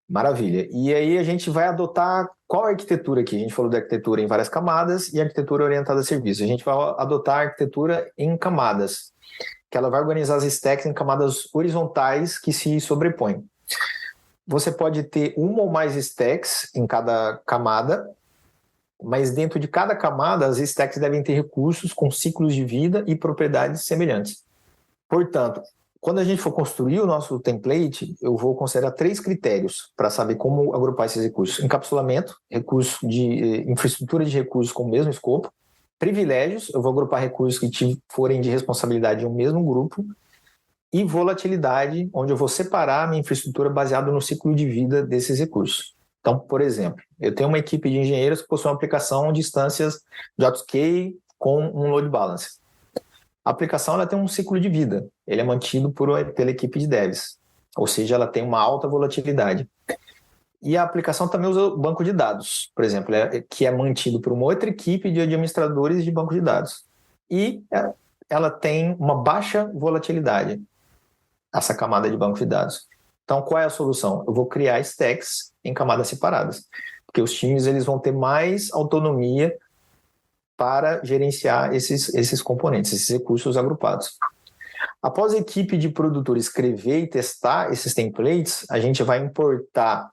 Maravilha. E aí a gente vai adotar qual arquitetura aqui? A gente falou da arquitetura em várias camadas e arquitetura orientada a serviços. A gente vai adotar a arquitetura em camadas, que ela vai organizar as stacks em camadas horizontais que se sobrepõem. Você pode ter uma ou mais stacks em cada camada, mas dentro de cada camada as stacks devem ter recursos com ciclos de vida e propriedades semelhantes. Portanto, quando a gente for construir o nosso template, eu vou considerar 3 critérios para saber como agrupar esses recursos. Encapsulamento, recurso de infraestrutura de recursos com o mesmo escopo. Privilégios, eu vou agrupar recursos que forem de responsabilidade de um mesmo grupo. E volatilidade, onde eu vou separar a minha infraestrutura baseada no ciclo de vida desses recursos. Então, por exemplo, eu tenho uma equipe de engenheiros que possui uma aplicação de instâncias de AutoScale com um load balancer. A aplicação ela tem um ciclo de vida, ele é mantido pela equipe de devs, ou seja, ela tem uma alta volatilidade. E a aplicação também usa o banco de dados, por exemplo, que é mantido por uma outra equipe de administradores de banco de dados. E ela tem uma baixa volatilidade, essa camada de banco de dados. Então, qual é a solução? Eu vou criar stacks em camadas separadas, porque os times eles vão ter mais autonomia para gerenciar esses componentes, esses recursos agrupados. Após a equipe de produtor escrever e testar esses templates, a gente vai importar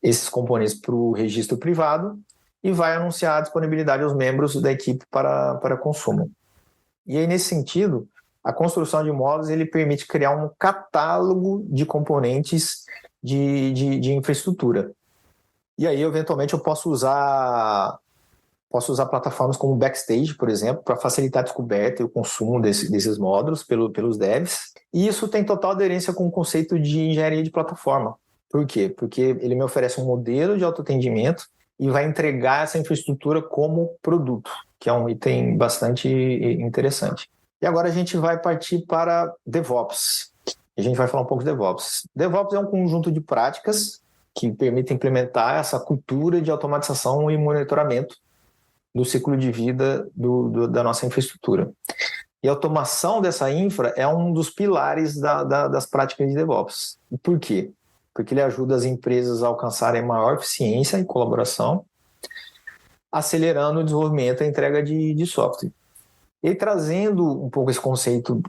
esses componentes para o registro privado e vai anunciar a disponibilidade aos membros da equipe para consumo. E aí, nesse sentido, a construção de módulos ele permite criar um catálogo de componentes de infraestrutura. E aí, eventualmente, eu posso usar plataformas como Backstage, por exemplo, para facilitar a descoberta e o consumo desses módulos pelos devs. E isso tem total aderência com o conceito de engenharia de plataforma. Por quê? Porque ele me oferece um modelo de autoatendimento e vai entregar essa infraestrutura como produto, que é um item bastante interessante. E agora a gente vai partir para DevOps. A gente vai falar um pouco de DevOps. DevOps é um conjunto de práticas que permitem implementar essa cultura de automatização e monitoramento do ciclo de vida da nossa infraestrutura. E a automação dessa infra é um dos pilares das práticas de DevOps. E por quê? Porque ele ajuda as empresas a alcançarem maior eficiência e colaboração, acelerando o desenvolvimento e a entrega de software. E trazendo um pouco esse conceito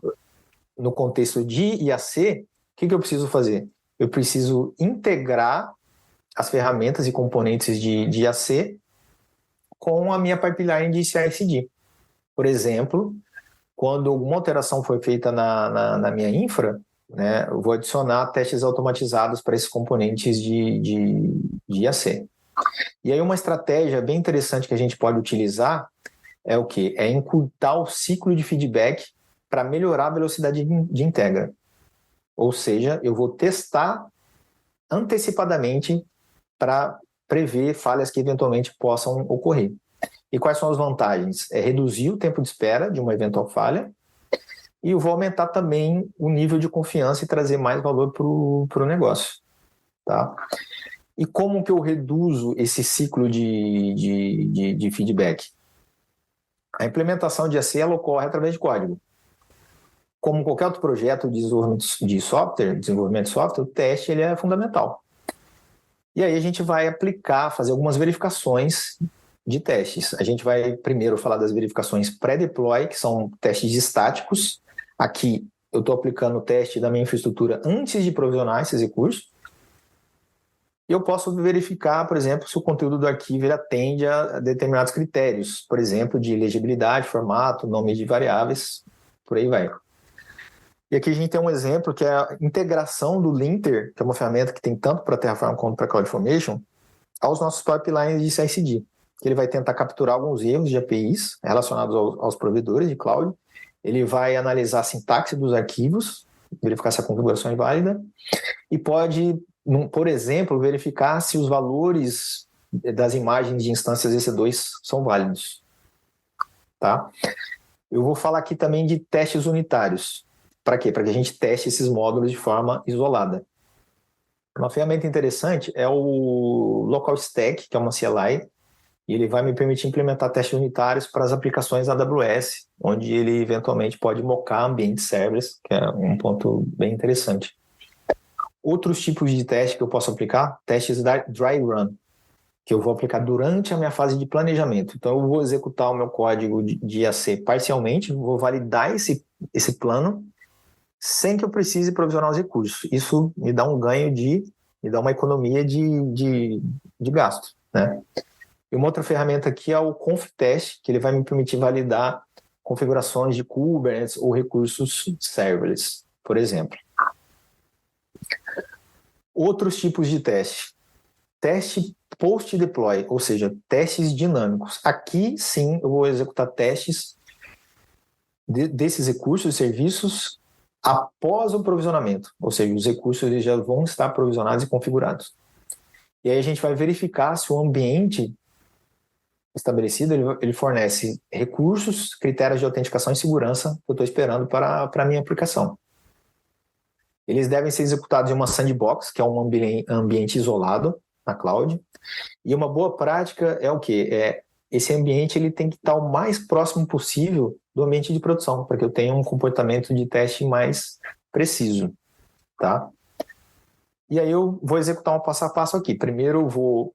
no contexto de IAC, o que eu preciso fazer? Eu preciso integrar as ferramentas e componentes de IAC com a minha pipeline de CI/CD. Por exemplo, quando alguma alteração foi feita na minha infra, né, eu vou adicionar testes automatizados para esses componentes de IAC. E aí uma estratégia bem interessante que a gente pode utilizar é o quê? É encurtar o ciclo de feedback para melhorar a velocidade de entrega. Ou seja, eu vou testar antecipadamente para prever falhas que eventualmente possam ocorrer. E quais são as vantagens? É reduzir o tempo de espera de uma eventual falha e eu vou aumentar também o nível de confiança e trazer mais valor para o negócio. Tá? E como que eu reduzo esse ciclo de feedback? A implementação de IAC ela ocorre através de código. Como qualquer outro projeto de desenvolvimento de software, o teste ele é fundamental. E aí a gente vai fazer algumas verificações de testes. A gente vai primeiro falar das verificações pré-deploy, que são testes estáticos. Aqui eu estou aplicando o teste da minha infraestrutura antes de provisionar esses recursos. E eu posso verificar, por exemplo, se o conteúdo do arquivo ele atende a determinados critérios, por exemplo, de legibilidade, formato, nome de variáveis, por aí vai. E aqui a gente tem um exemplo que é a integração do Linter, que é uma ferramenta que tem tanto para Terraform quanto para CloudFormation, aos nossos pipelines de CI/CD. Ele vai tentar capturar alguns erros de APIs relacionados aos provedores de cloud. Ele vai analisar a sintaxe dos arquivos, verificar se a configuração é válida, e pode, por exemplo, verificar se os valores das imagens de instâncias EC2 são válidos. Tá? Eu vou falar aqui também de testes unitários. Para quê? Para que a gente teste esses módulos de forma isolada. Uma ferramenta interessante é o Local Stack, que é uma CLI, e ele vai me permitir implementar testes unitários para as aplicações AWS, onde ele eventualmente pode mocar ambientes serverless, que é um ponto bem interessante. Outros tipos de teste que eu posso aplicar, testes dry run, que eu vou aplicar durante a minha fase de planejamento. Então, eu vou executar o meu código de IAC parcialmente, vou validar esse plano, sem que eu precise provisionar os recursos. Isso me dá um ganho me dá uma economia de gasto, né? E uma outra ferramenta aqui é o ConfTest, que ele vai me permitir validar configurações de Kubernetes ou recursos serverless, por exemplo. Outros tipos de teste. Teste post-deploy, ou seja, testes dinâmicos. Aqui, sim, eu vou executar testes desses recursos e serviços após o provisionamento, ou seja, os recursos eles já vão estar provisionados e configurados. E aí a gente vai verificar se o ambiente estabelecido ele fornece recursos, critérios de autenticação e segurança que eu estou esperando para a minha aplicação. Eles devem ser executados em uma sandbox, que é um ambiente isolado na cloud. E uma boa prática é o quê? Esse ambiente ele tem que estar o mais próximo possível do ambiente de produção, para que eu tenha um comportamento de teste mais preciso. Tá? E aí eu vou executar um passo a passo aqui. Primeiro eu vou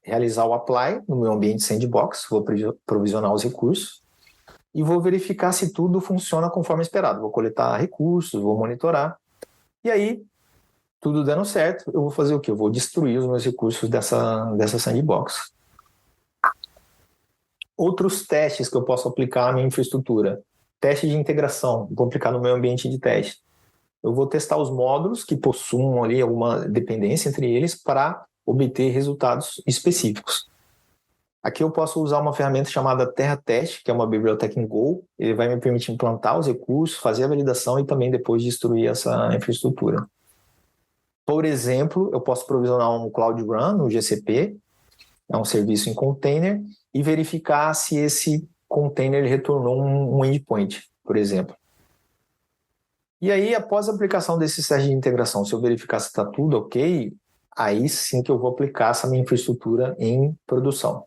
realizar o apply no meu ambiente sandbox, vou provisionar os recursos e vou verificar se tudo funciona conforme esperado. Vou coletar recursos, vou monitorar. E aí, tudo dando certo, eu vou fazer o quê? Eu vou destruir os meus recursos dessa sandbox. Outros testes que eu posso aplicar na minha infraestrutura. Teste de integração, vou aplicar no meu ambiente de teste. Eu vou testar os módulos que possuam ali alguma dependência entre eles para obter resultados específicos. Aqui eu posso usar uma ferramenta chamada TerraTest, que é uma biblioteca em Go. Ele vai me permitir implantar os recursos, fazer a validação e também depois destruir essa infraestrutura. Por exemplo, eu posso provisionar um Cloud Run no GCP, é um serviço em container, e verificar se esse container retornou um endpoint, por exemplo. E aí, após a aplicação desses testes de integração, se eu verificar se está tudo ok, aí sim que eu vou aplicar essa minha infraestrutura em produção.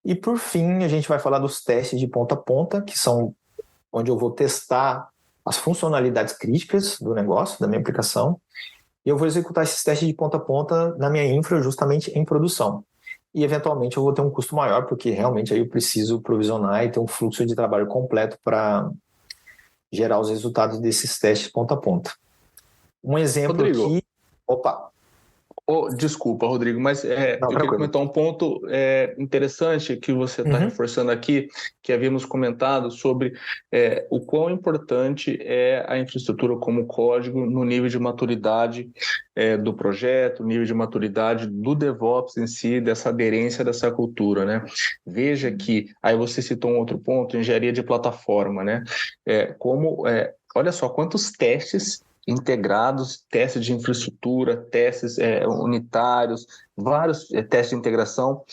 E por fim, a gente vai falar dos testes de ponta a ponta, que são onde eu vou testar as funcionalidades críticas do negócio, da minha aplicação, e eu vou executar esses testes de ponta a ponta na minha infra justamente em produção. E eventualmente eu vou ter um custo maior, porque realmente aí eu preciso provisionar e ter um fluxo de trabalho completo para gerar os resultados desses testes ponta a ponta. Um exemplo Rodrigo, aqui... Opa! Desculpa, Rodrigo, mas eu tranquilo. queria comentar um ponto interessante que você está reforçando aqui, que havíamos comentado sobre o quão importante é a infraestrutura como código no nível de maturidade do projeto, nível de maturidade do DevOps em si, dessa aderência dessa cultura, né? Veja que, aí você citou um outro ponto, engenharia de plataforma, né? Olha só, quantos testes integrados, testes de infraestrutura, testes unitários, vários testes de integração,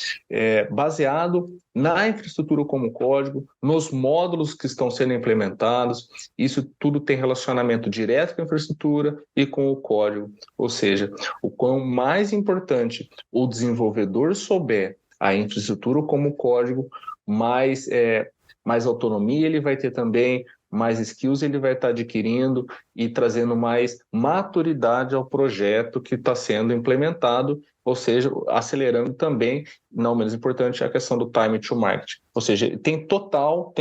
baseado na infraestrutura como código, nos módulos que estão sendo implementados. Isso tudo tem relacionamento direto com a infraestrutura e com o código. Ou seja, o quão mais importante o desenvolvedor souber a infraestrutura como código, mais autonomia ele vai ter também, mais skills ele vai estar adquirindo e trazendo mais maturidade ao projeto que está sendo implementado, ou seja, acelerando também, não menos importante, a questão do time to market. Ou seja, tem total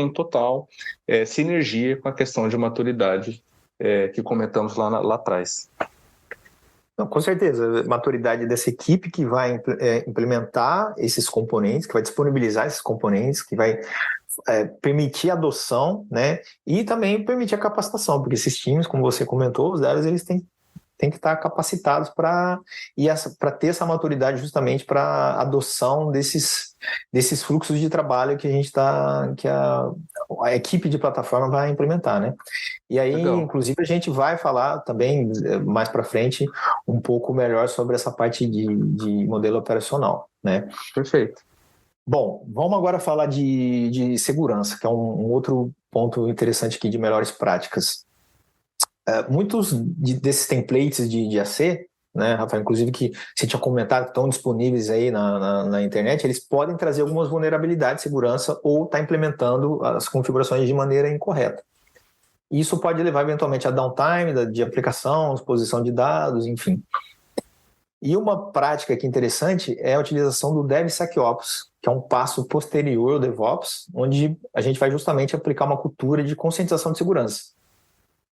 sinergia com a questão de maturidade que comentamos lá atrás. Não, com certeza, maturidade dessa equipe que vai implementar esses componentes, que vai disponibilizar esses componentes, que vai permitir a adoção, né? E também permitir a capacitação, porque esses times, como você comentou, os devs, eles têm que estar capacitados para ter essa maturidade justamente para a adoção desses fluxos de trabalho que a equipe de plataforma vai implementar, né? E aí, legal. Inclusive, a gente vai falar também mais para frente um pouco melhor sobre essa parte de modelo operacional, né? Perfeito. Bom, vamos agora falar de segurança, que é um outro ponto interessante aqui de melhores práticas. Muitos desses templates de AC, né, Rafael, inclusive que você tinha comentado que estão disponíveis aí na internet, eles podem trazer algumas vulnerabilidades de segurança ou estar implementando as configurações de maneira incorreta. Isso pode levar eventualmente a downtime de aplicação, exposição de dados, enfim. E uma prática aqui interessante é a utilização do DevSecOps, que é um passo posterior ao DevOps, onde a gente vai justamente aplicar uma cultura de conscientização de segurança,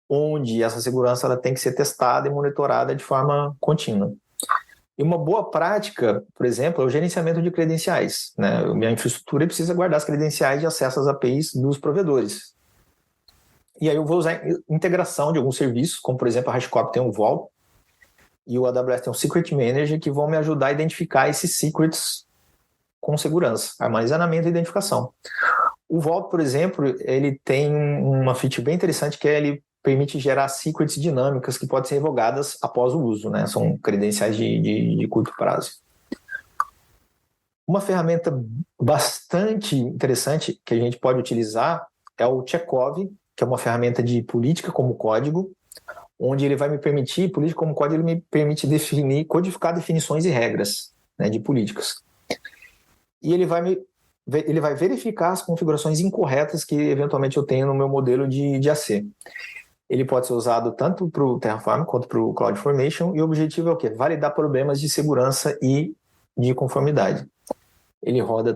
onde essa segurança ela tem que ser testada e monitorada de forma contínua. E uma boa prática, por exemplo, é o gerenciamento de credenciais, né? Minha infraestrutura precisa guardar as credenciais de acesso às APIs dos provedores. E aí eu vou usar integração de alguns serviços, como por exemplo a HashiCorp tem um Vault, e o AWS tem um Secret Manager, que vão me ajudar a identificar esses secrets com segurança, armazenamento e identificação. O Vault, por exemplo, ele tem uma feature bem interessante, que ele permite gerar secrets dinâmicas que podem ser revogadas após o uso, né? São credenciais de curto prazo. Uma ferramenta bastante interessante que a gente pode utilizar é o Checkov, que é uma ferramenta de política como código, onde ele vai me permitir, política como código, ele me permite codificar definições e regras, né, de políticas. E ele vai verificar as configurações incorretas que eventualmente eu tenho no meu modelo de AC. Ele pode ser usado tanto para o Terraform quanto para o CloudFormation, e o objetivo é o quê? Validar problemas de segurança e de conformidade. Ele roda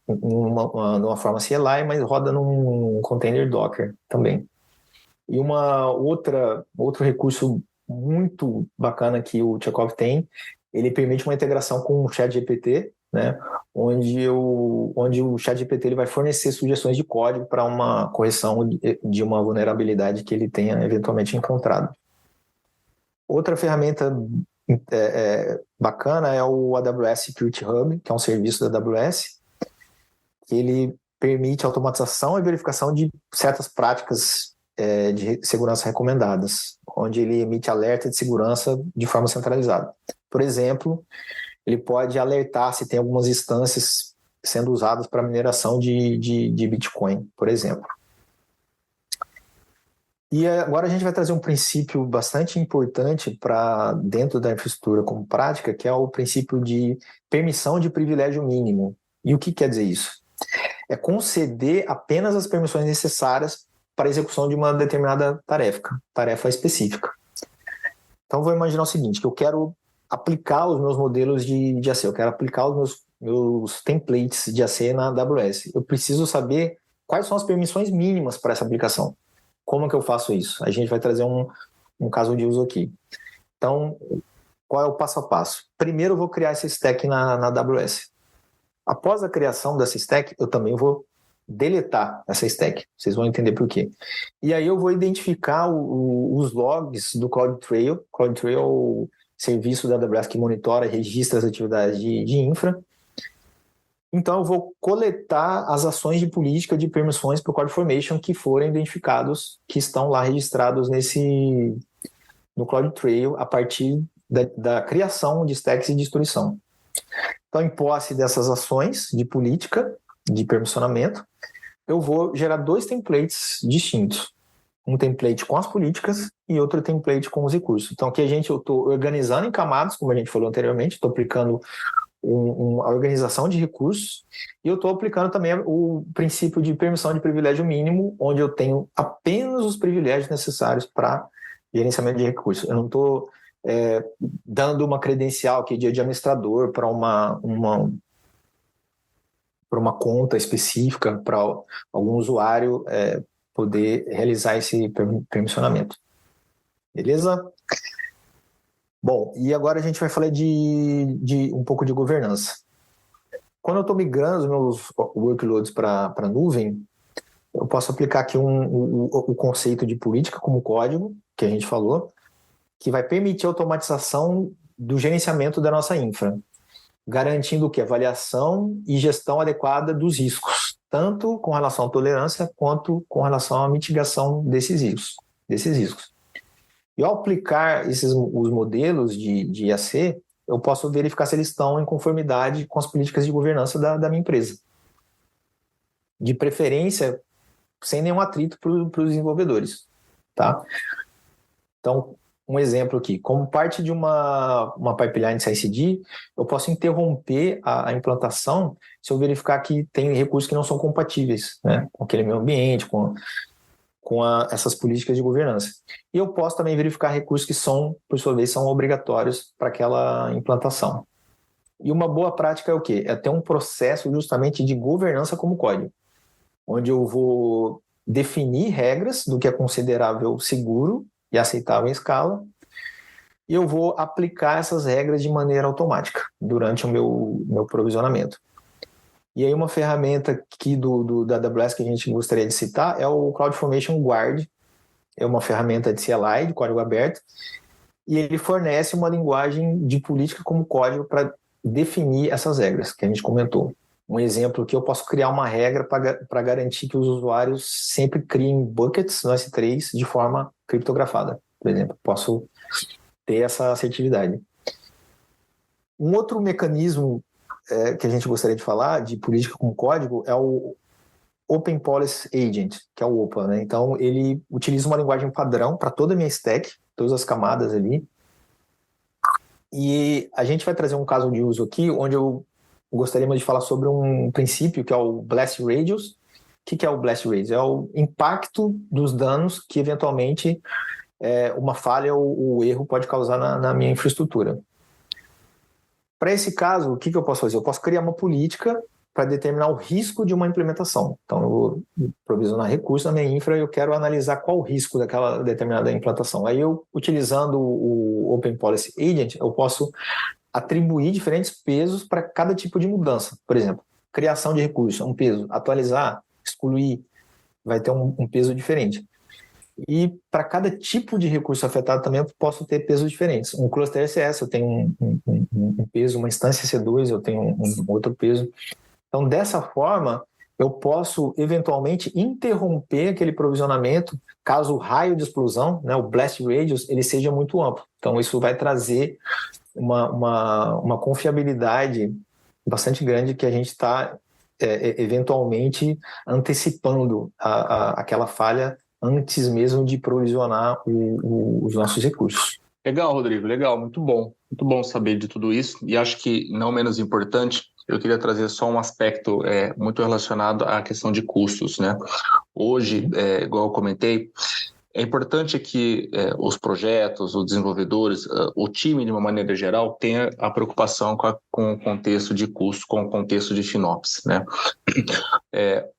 numa forma CLI, mas roda num container Docker também. E outro recurso muito bacana que o Checkov tem, ele permite uma integração com o ChatGPT, né, onde o ChatGPT ele vai fornecer sugestões de código para uma correção de uma vulnerabilidade que ele tenha eventualmente encontrado. Outra ferramenta bacana é o AWS Security Hub, que é um serviço da AWS, que ele permite automatização e verificação de certas práticas de segurança recomendadas, onde ele emite alerta de segurança de forma centralizada. Por exemplo, ele pode alertar se tem algumas instâncias sendo usadas para mineração de Bitcoin, por exemplo. E agora a gente vai trazer um princípio bastante importante para dentro da infraestrutura como prática, que é o princípio de permissão de privilégio mínimo. E o que quer dizer isso? É conceder apenas as permissões necessárias para a execução de uma determinada tarefa específica. Então, vou imaginar o seguinte, que eu quero aplicar os meus modelos de AC, eu quero aplicar os meus templates de AC na AWS. Eu preciso saber quais são as permissões mínimas para essa aplicação. Como que eu faço isso? A gente vai trazer um caso de uso aqui. Então, qual é o passo a passo? Primeiro, eu vou criar essa stack na AWS. Após a criação dessa stack, eu também vou deletar essa stack. Vocês vão entender por quê. E aí eu vou identificar os logs do CloudTrail. CloudTrail é o serviço da AWS que monitora e registra as atividades de infra. Então eu vou coletar as ações de política de permissões para o CloudFormation que forem identificados, que estão lá registrados no CloudTrail a partir da criação de stacks e destruição. Então, em posse dessas ações de política, de permissionamento, eu vou gerar 2 templates distintos. Um template com as políticas e outro template com os recursos. Então, aqui eu estou organizando em camadas, como a gente falou anteriormente, estou aplicando a organização de recursos e eu estou aplicando também o princípio de permissão de privilégio mínimo, onde eu tenho apenas os privilégios necessários para gerenciamento de recursos. Eu não estou dando uma credencial aqui de administrador para uma conta específica para algum usuário poder realizar esse permissionamento. Beleza? Bom, e agora a gente vai falar de um pouco de governança. Quando eu estou migrando os meus workloads para a nuvem, eu posso aplicar aqui o conceito de política como código, que a gente falou, que vai permitir a automatização do gerenciamento da nossa infra, garantindo o quê? Avaliação e gestão adequada dos riscos, tanto com relação à tolerância quanto com relação à mitigação desses riscos. E ao aplicar os modelos de IAC, eu posso verificar se eles estão em conformidade com as políticas de governança da minha empresa. De preferência, sem nenhum atrito para os desenvolvedores. Tá? Então, um exemplo aqui. Como parte de uma pipeline CI/CD, eu posso interromper a implantação se eu verificar que tem recursos que não são compatíveis, né, com aquele meio ambiente, com essas políticas de governança. E eu posso também verificar recursos que por sua vez, são obrigatórios para aquela implantação. E uma boa prática é o quê? É ter um processo justamente de governança como código, onde eu vou definir regras do que é considerável seguro e aceitável em escala, e eu vou aplicar essas regras de maneira automática durante o meu provisionamento. E aí uma ferramenta aqui da AWS que a gente gostaria de citar é o CloudFormation Guard. É uma ferramenta de CLI, de código aberto, e ele fornece uma linguagem de política como código para definir essas regras que a gente comentou. Um exemplo que eu posso criar uma regra para garantir que os usuários sempre criem buckets no S3 de forma criptografada, por exemplo. Posso ter essa assertividade. Um outro mecanismo que a gente gostaria de falar, de política com código, é o Open Policy Agent, que é o OPA, né? Então, ele utiliza uma linguagem padrão para toda a minha stack, todas as camadas ali. E a gente vai trazer um caso de uso aqui, onde eu gostaríamos de falar sobre um princípio que é o Blast Radius. O que é o Blast Radius? É o impacto dos danos que, eventualmente, uma falha ou o erro pode causar na minha infraestrutura. Para esse caso, o que eu posso fazer? Eu posso criar uma política para determinar o risco de uma implementação. Então, eu vou provisionar recursos na minha infra e eu quero analisar qual o risco daquela determinada implantação. Aí, utilizando o Open Policy Agent, eu posso atribuir diferentes pesos para cada tipo de mudança. Por exemplo, criação de recurso, um peso. Atualizar, excluir, vai ter um peso diferente. E para cada tipo de recurso afetado também eu posso ter pesos diferentes. Um cluster SS eu tenho um peso, uma instância C2 eu tenho um outro peso. Então, dessa forma, eu posso eventualmente interromper aquele provisionamento caso o raio de explosão, né, o blast radius, ele seja muito amplo. Então, isso vai trazer uma confiabilidade bastante grande que a gente está eventualmente antecipando aquela falha antes mesmo de provisionar os nossos recursos. Legal, Rodrigo, legal, muito bom saber de tudo isso, e acho que não menos importante, eu queria trazer só um aspecto muito relacionado à questão de custos, né? Hoje, igual eu comentei, é importante que os projetos, os desenvolvedores, o time, de uma maneira geral, tenha a preocupação com o contexto de custo, com o contexto de FinOps, né?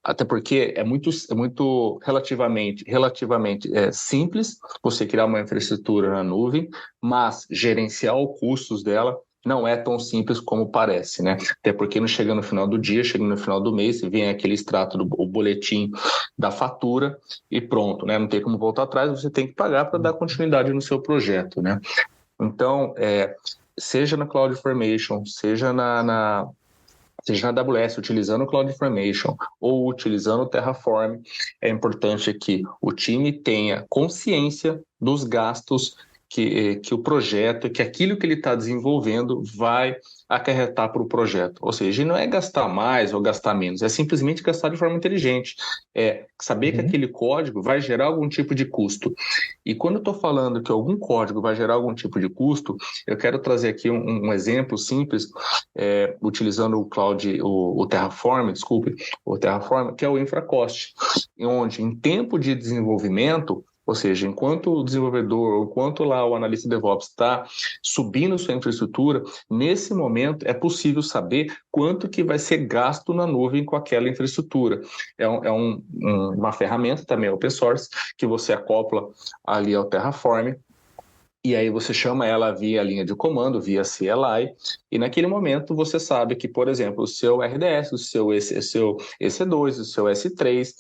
Até porque é muito relativamente simples você criar uma infraestrutura na nuvem, mas gerenciar os custos dela não é tão simples como parece, né? Até porque não chega no final do dia, chega no final do mês, vem aquele extrato o boletim da fatura e pronto, né? Não tem como voltar atrás, você tem que pagar para dar continuidade no seu projeto, né? Então, seja na CloudFormation, seja na AWS, utilizando o CloudFormation ou utilizando o Terraform, é importante que o time tenha consciência dos gastos que o projeto, que aquilo que ele está desenvolvendo vai acarretar para o projeto. Ou seja, não é gastar mais ou gastar menos, é simplesmente gastar de forma inteligente. É saber que aquele código vai gerar algum tipo de custo. E quando eu estou falando que algum código vai gerar algum tipo de custo, eu quero trazer aqui um exemplo simples, utilizando o Terraform, que é o InfraCost, onde em tempo de desenvolvimento, ou seja, enquanto o desenvolvedor, enquanto lá o analista DevOps está subindo sua infraestrutura, nesse momento é possível saber quanto que vai ser gasto na nuvem com aquela infraestrutura. É uma ferramenta também open source que você acopla ali ao Terraform, e aí você chama ela via linha de comando, via CLI, e naquele momento você sabe que, por exemplo, o seu RDS, o seu EC2, o seu S3,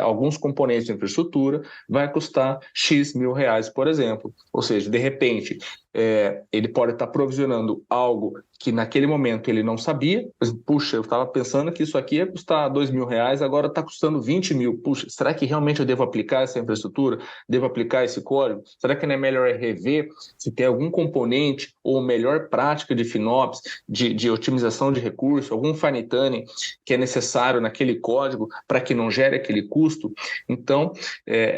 alguns componentes de infraestrutura, vai custar X mil reais, por exemplo. Ou seja, de repente, ele pode estar provisionando algo que naquele momento ele não sabia. Puxa, eu estava pensando que isso aqui ia custar 2 mil reais, agora está custando 20 mil. Puxa, será que realmente eu devo aplicar essa infraestrutura? Devo aplicar esse código? Será que não é melhor rever se tem algum componente ou melhor prática de FinOps, de otimização de recursos, algum fine tuning que é necessário naquele código para que não gere aquele custo? Então,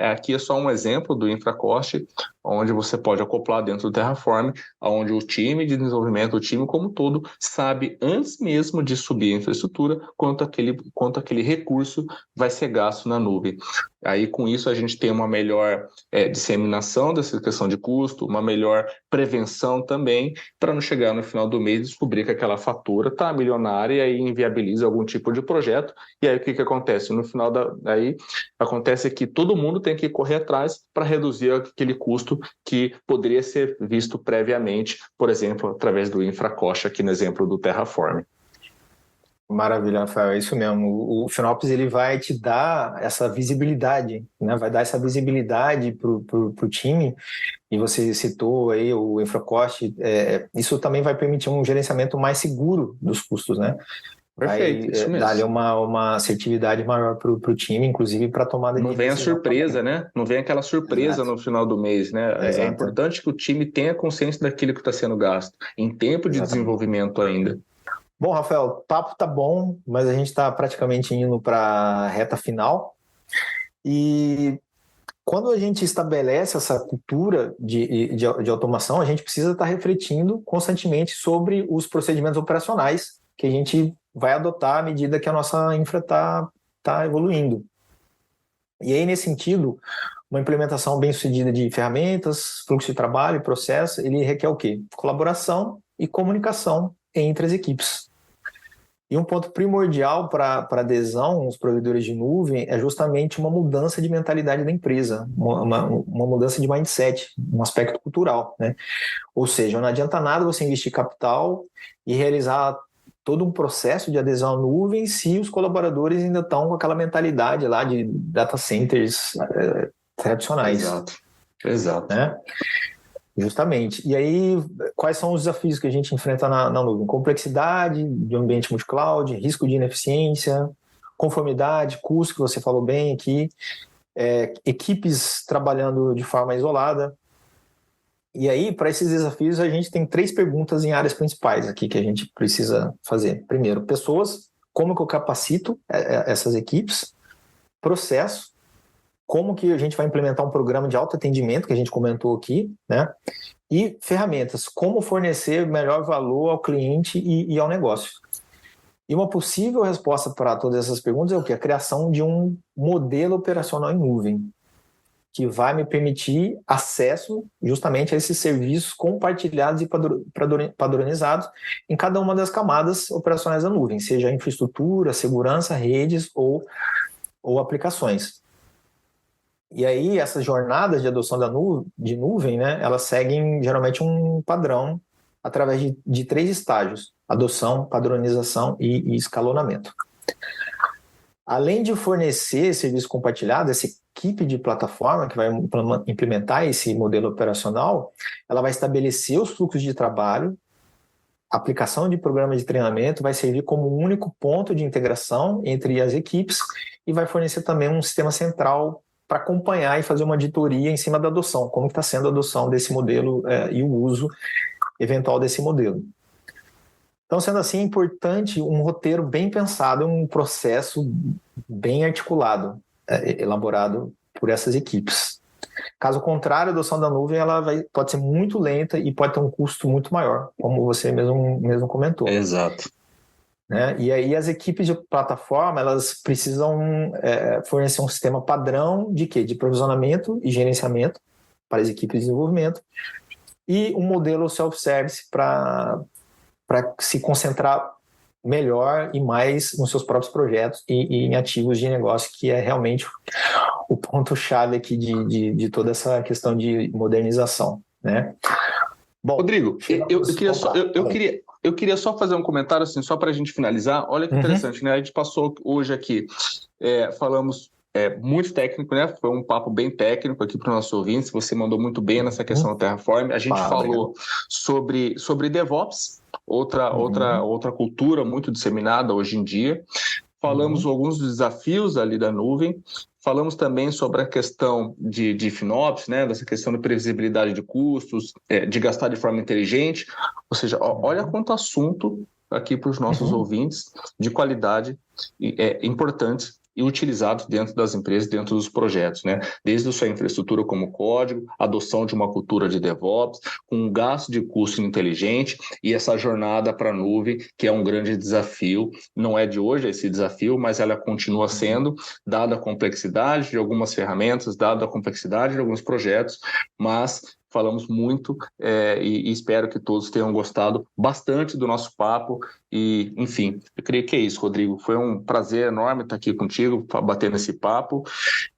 aqui é só um exemplo do InfraCost, onde você pode acoplar dentro do Terraform, onde o time de desenvolvimento, o time como todo, sabe antes mesmo de subir a infraestrutura quanto aquele recurso vai ser gasto na nuvem. Aí, com isso, a gente tem uma melhor disseminação dessa questão de custo, uma melhor prevenção também, para não chegar no final do mês e descobrir que aquela fatura está milionária e inviabiliza algum tipo de projeto. E aí, o que acontece? No final daí, acontece que todo mundo tem que correr atrás para reduzir aquele custo que poderia ser visto previamente, por exemplo, através do InfraCost, aqui no exemplo do Terraform. Maravilha, Rafael, é isso mesmo. O FinOps ele vai te dar essa visibilidade, né? Vai dar essa visibilidade para o time, e você citou aí o InfraCost, isso também vai permitir um gerenciamento mais seguro dos custos, né? Perfeito, isso mesmo. Dar-lhe uma assertividade maior para o time, inclusive para a tomada de decisão. Não vem a surpresa, também, né? Não vem aquela surpresa. Exato. No final do mês, né? É importante que o time tenha consciência daquilo que está sendo gasto, em tempo de desenvolvimento ainda. Bom, Rafael, o papo tá bom, mas a gente está praticamente indo para a reta final. E quando a gente estabelece essa cultura de automação, a gente precisa estar refletindo constantemente sobre os procedimentos operacionais que a gente vai adotar à medida que a nossa infra tá evoluindo. E aí, nesse sentido, uma implementação bem-sucedida de ferramentas, fluxo de trabalho, processo, ele requer o quê? Colaboração e comunicação entre as equipes. E um ponto primordial para adesão aos provedores de nuvem é justamente uma mudança de mentalidade da empresa, uma mudança de mindset, um aspecto cultural, né? Ou seja, não adianta nada você investir capital e realizar todo um processo de adesão à nuvem se os colaboradores ainda estão com aquela mentalidade lá de data centers tradicionais. Exato. Né? Justamente. E aí, quais são os desafios que a gente enfrenta na nuvem? Complexidade de um ambiente multi-cloud, risco de ineficiência, conformidade, custo, que você falou bem aqui, equipes trabalhando de forma isolada. E aí, para esses desafios, a gente tem 3 perguntas em áreas principais aqui que a gente precisa fazer. Primeiro, pessoas, como que eu capacito essas equipes? Processo, como que a gente vai implementar um programa de autoatendimento, que a gente comentou aqui, né? E ferramentas, como fornecer melhor valor ao cliente e ao negócio. E uma possível resposta para todas essas perguntas é o quê? A criação de um modelo operacional em nuvem, que vai me permitir acesso justamente a esses serviços compartilhados e padronizados em cada uma das camadas operacionais da nuvem, seja infraestrutura, segurança, redes ou aplicações. E aí, essas jornadas de adoção de nuvem, né, elas seguem geralmente um padrão através de 3 estágios: adoção, padronização e escalonamento. Além de fornecer serviço compartilhado, essa equipe de plataforma que vai implementar esse modelo operacional, ela vai estabelecer os fluxos de trabalho, a aplicação de programas de treinamento vai servir como um único ponto de integração entre as equipes e vai fornecer também um sistema central para acompanhar e fazer uma auditoria em cima da adoção, como está sendo a adoção desse modelo e o uso eventual desse modelo. Então, sendo assim, é importante um roteiro bem pensado, um processo bem articulado, elaborado por essas equipes. Caso contrário, a adoção da nuvem pode ser muito lenta e pode ter um custo muito maior, como você mesmo comentou. Exato. Né? E aí as equipes de plataforma, elas precisam fornecer um sistema padrão de quê? De provisionamento e gerenciamento para as equipes de desenvolvimento e um modelo self-service para se concentrar melhor e mais nos seus próprios projetos e em ativos de negócio, que é realmente o ponto-chave aqui de toda essa questão de modernização, né? Bom, Rodrigo, eu queria só fazer um comentário, assim, só para a gente finalizar. Olha que interessante, né? A gente passou hoje aqui, falamos muito técnico, né? Foi um papo bem técnico aqui para os nossos ouvintes. Você mandou muito bem nessa questão do Terraform. A gente falou sobre DevOps, outra cultura muito disseminada hoje em dia. Falamos alguns dos desafios ali da nuvem. Falamos também sobre a questão de FinOps, né? Dessa questão de previsibilidade de custos, de gastar de forma inteligente. Ou seja, olha quanto assunto aqui para os nossos ouvintes de qualidade importantes e utilizados dentro das empresas, dentro dos projetos, né? Desde a sua infraestrutura como código, adoção de uma cultura de DevOps, com um gasto de custo inteligente e essa jornada para a nuvem, que é um grande desafio. Não é de hoje esse desafio, mas ela continua sendo, dada a complexidade de algumas ferramentas, dada a complexidade de alguns projetos, mas falamos muito e espero que todos tenham gostado bastante do nosso papo e, enfim, eu creio que é isso, Rodrigo. Foi um prazer enorme estar aqui contigo, batendo esse papo.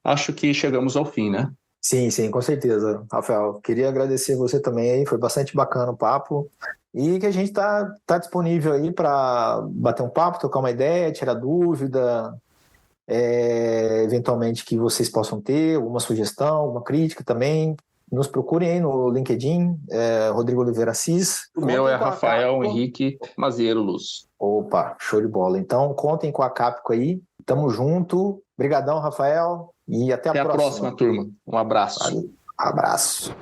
Acho que chegamos ao fim, né? Sim, com certeza, Rafael. Queria agradecer você também aí, foi bastante bacana o papo e que a gente tá disponível aí para bater um papo, trocar uma ideia, tirar dúvida, eventualmente que vocês possam ter alguma sugestão, alguma crítica também. Nos procurem aí no LinkedIn, Rodrigo Oliveira Assis. O meu é Rafael Henrique Maziero Luz. Opa, show de bola. Então, contem com a Capco aí. Tamo junto. Obrigadão, Rafael. E até a próxima. Até a próxima, turma. Um abraço. Valeu. Abraço.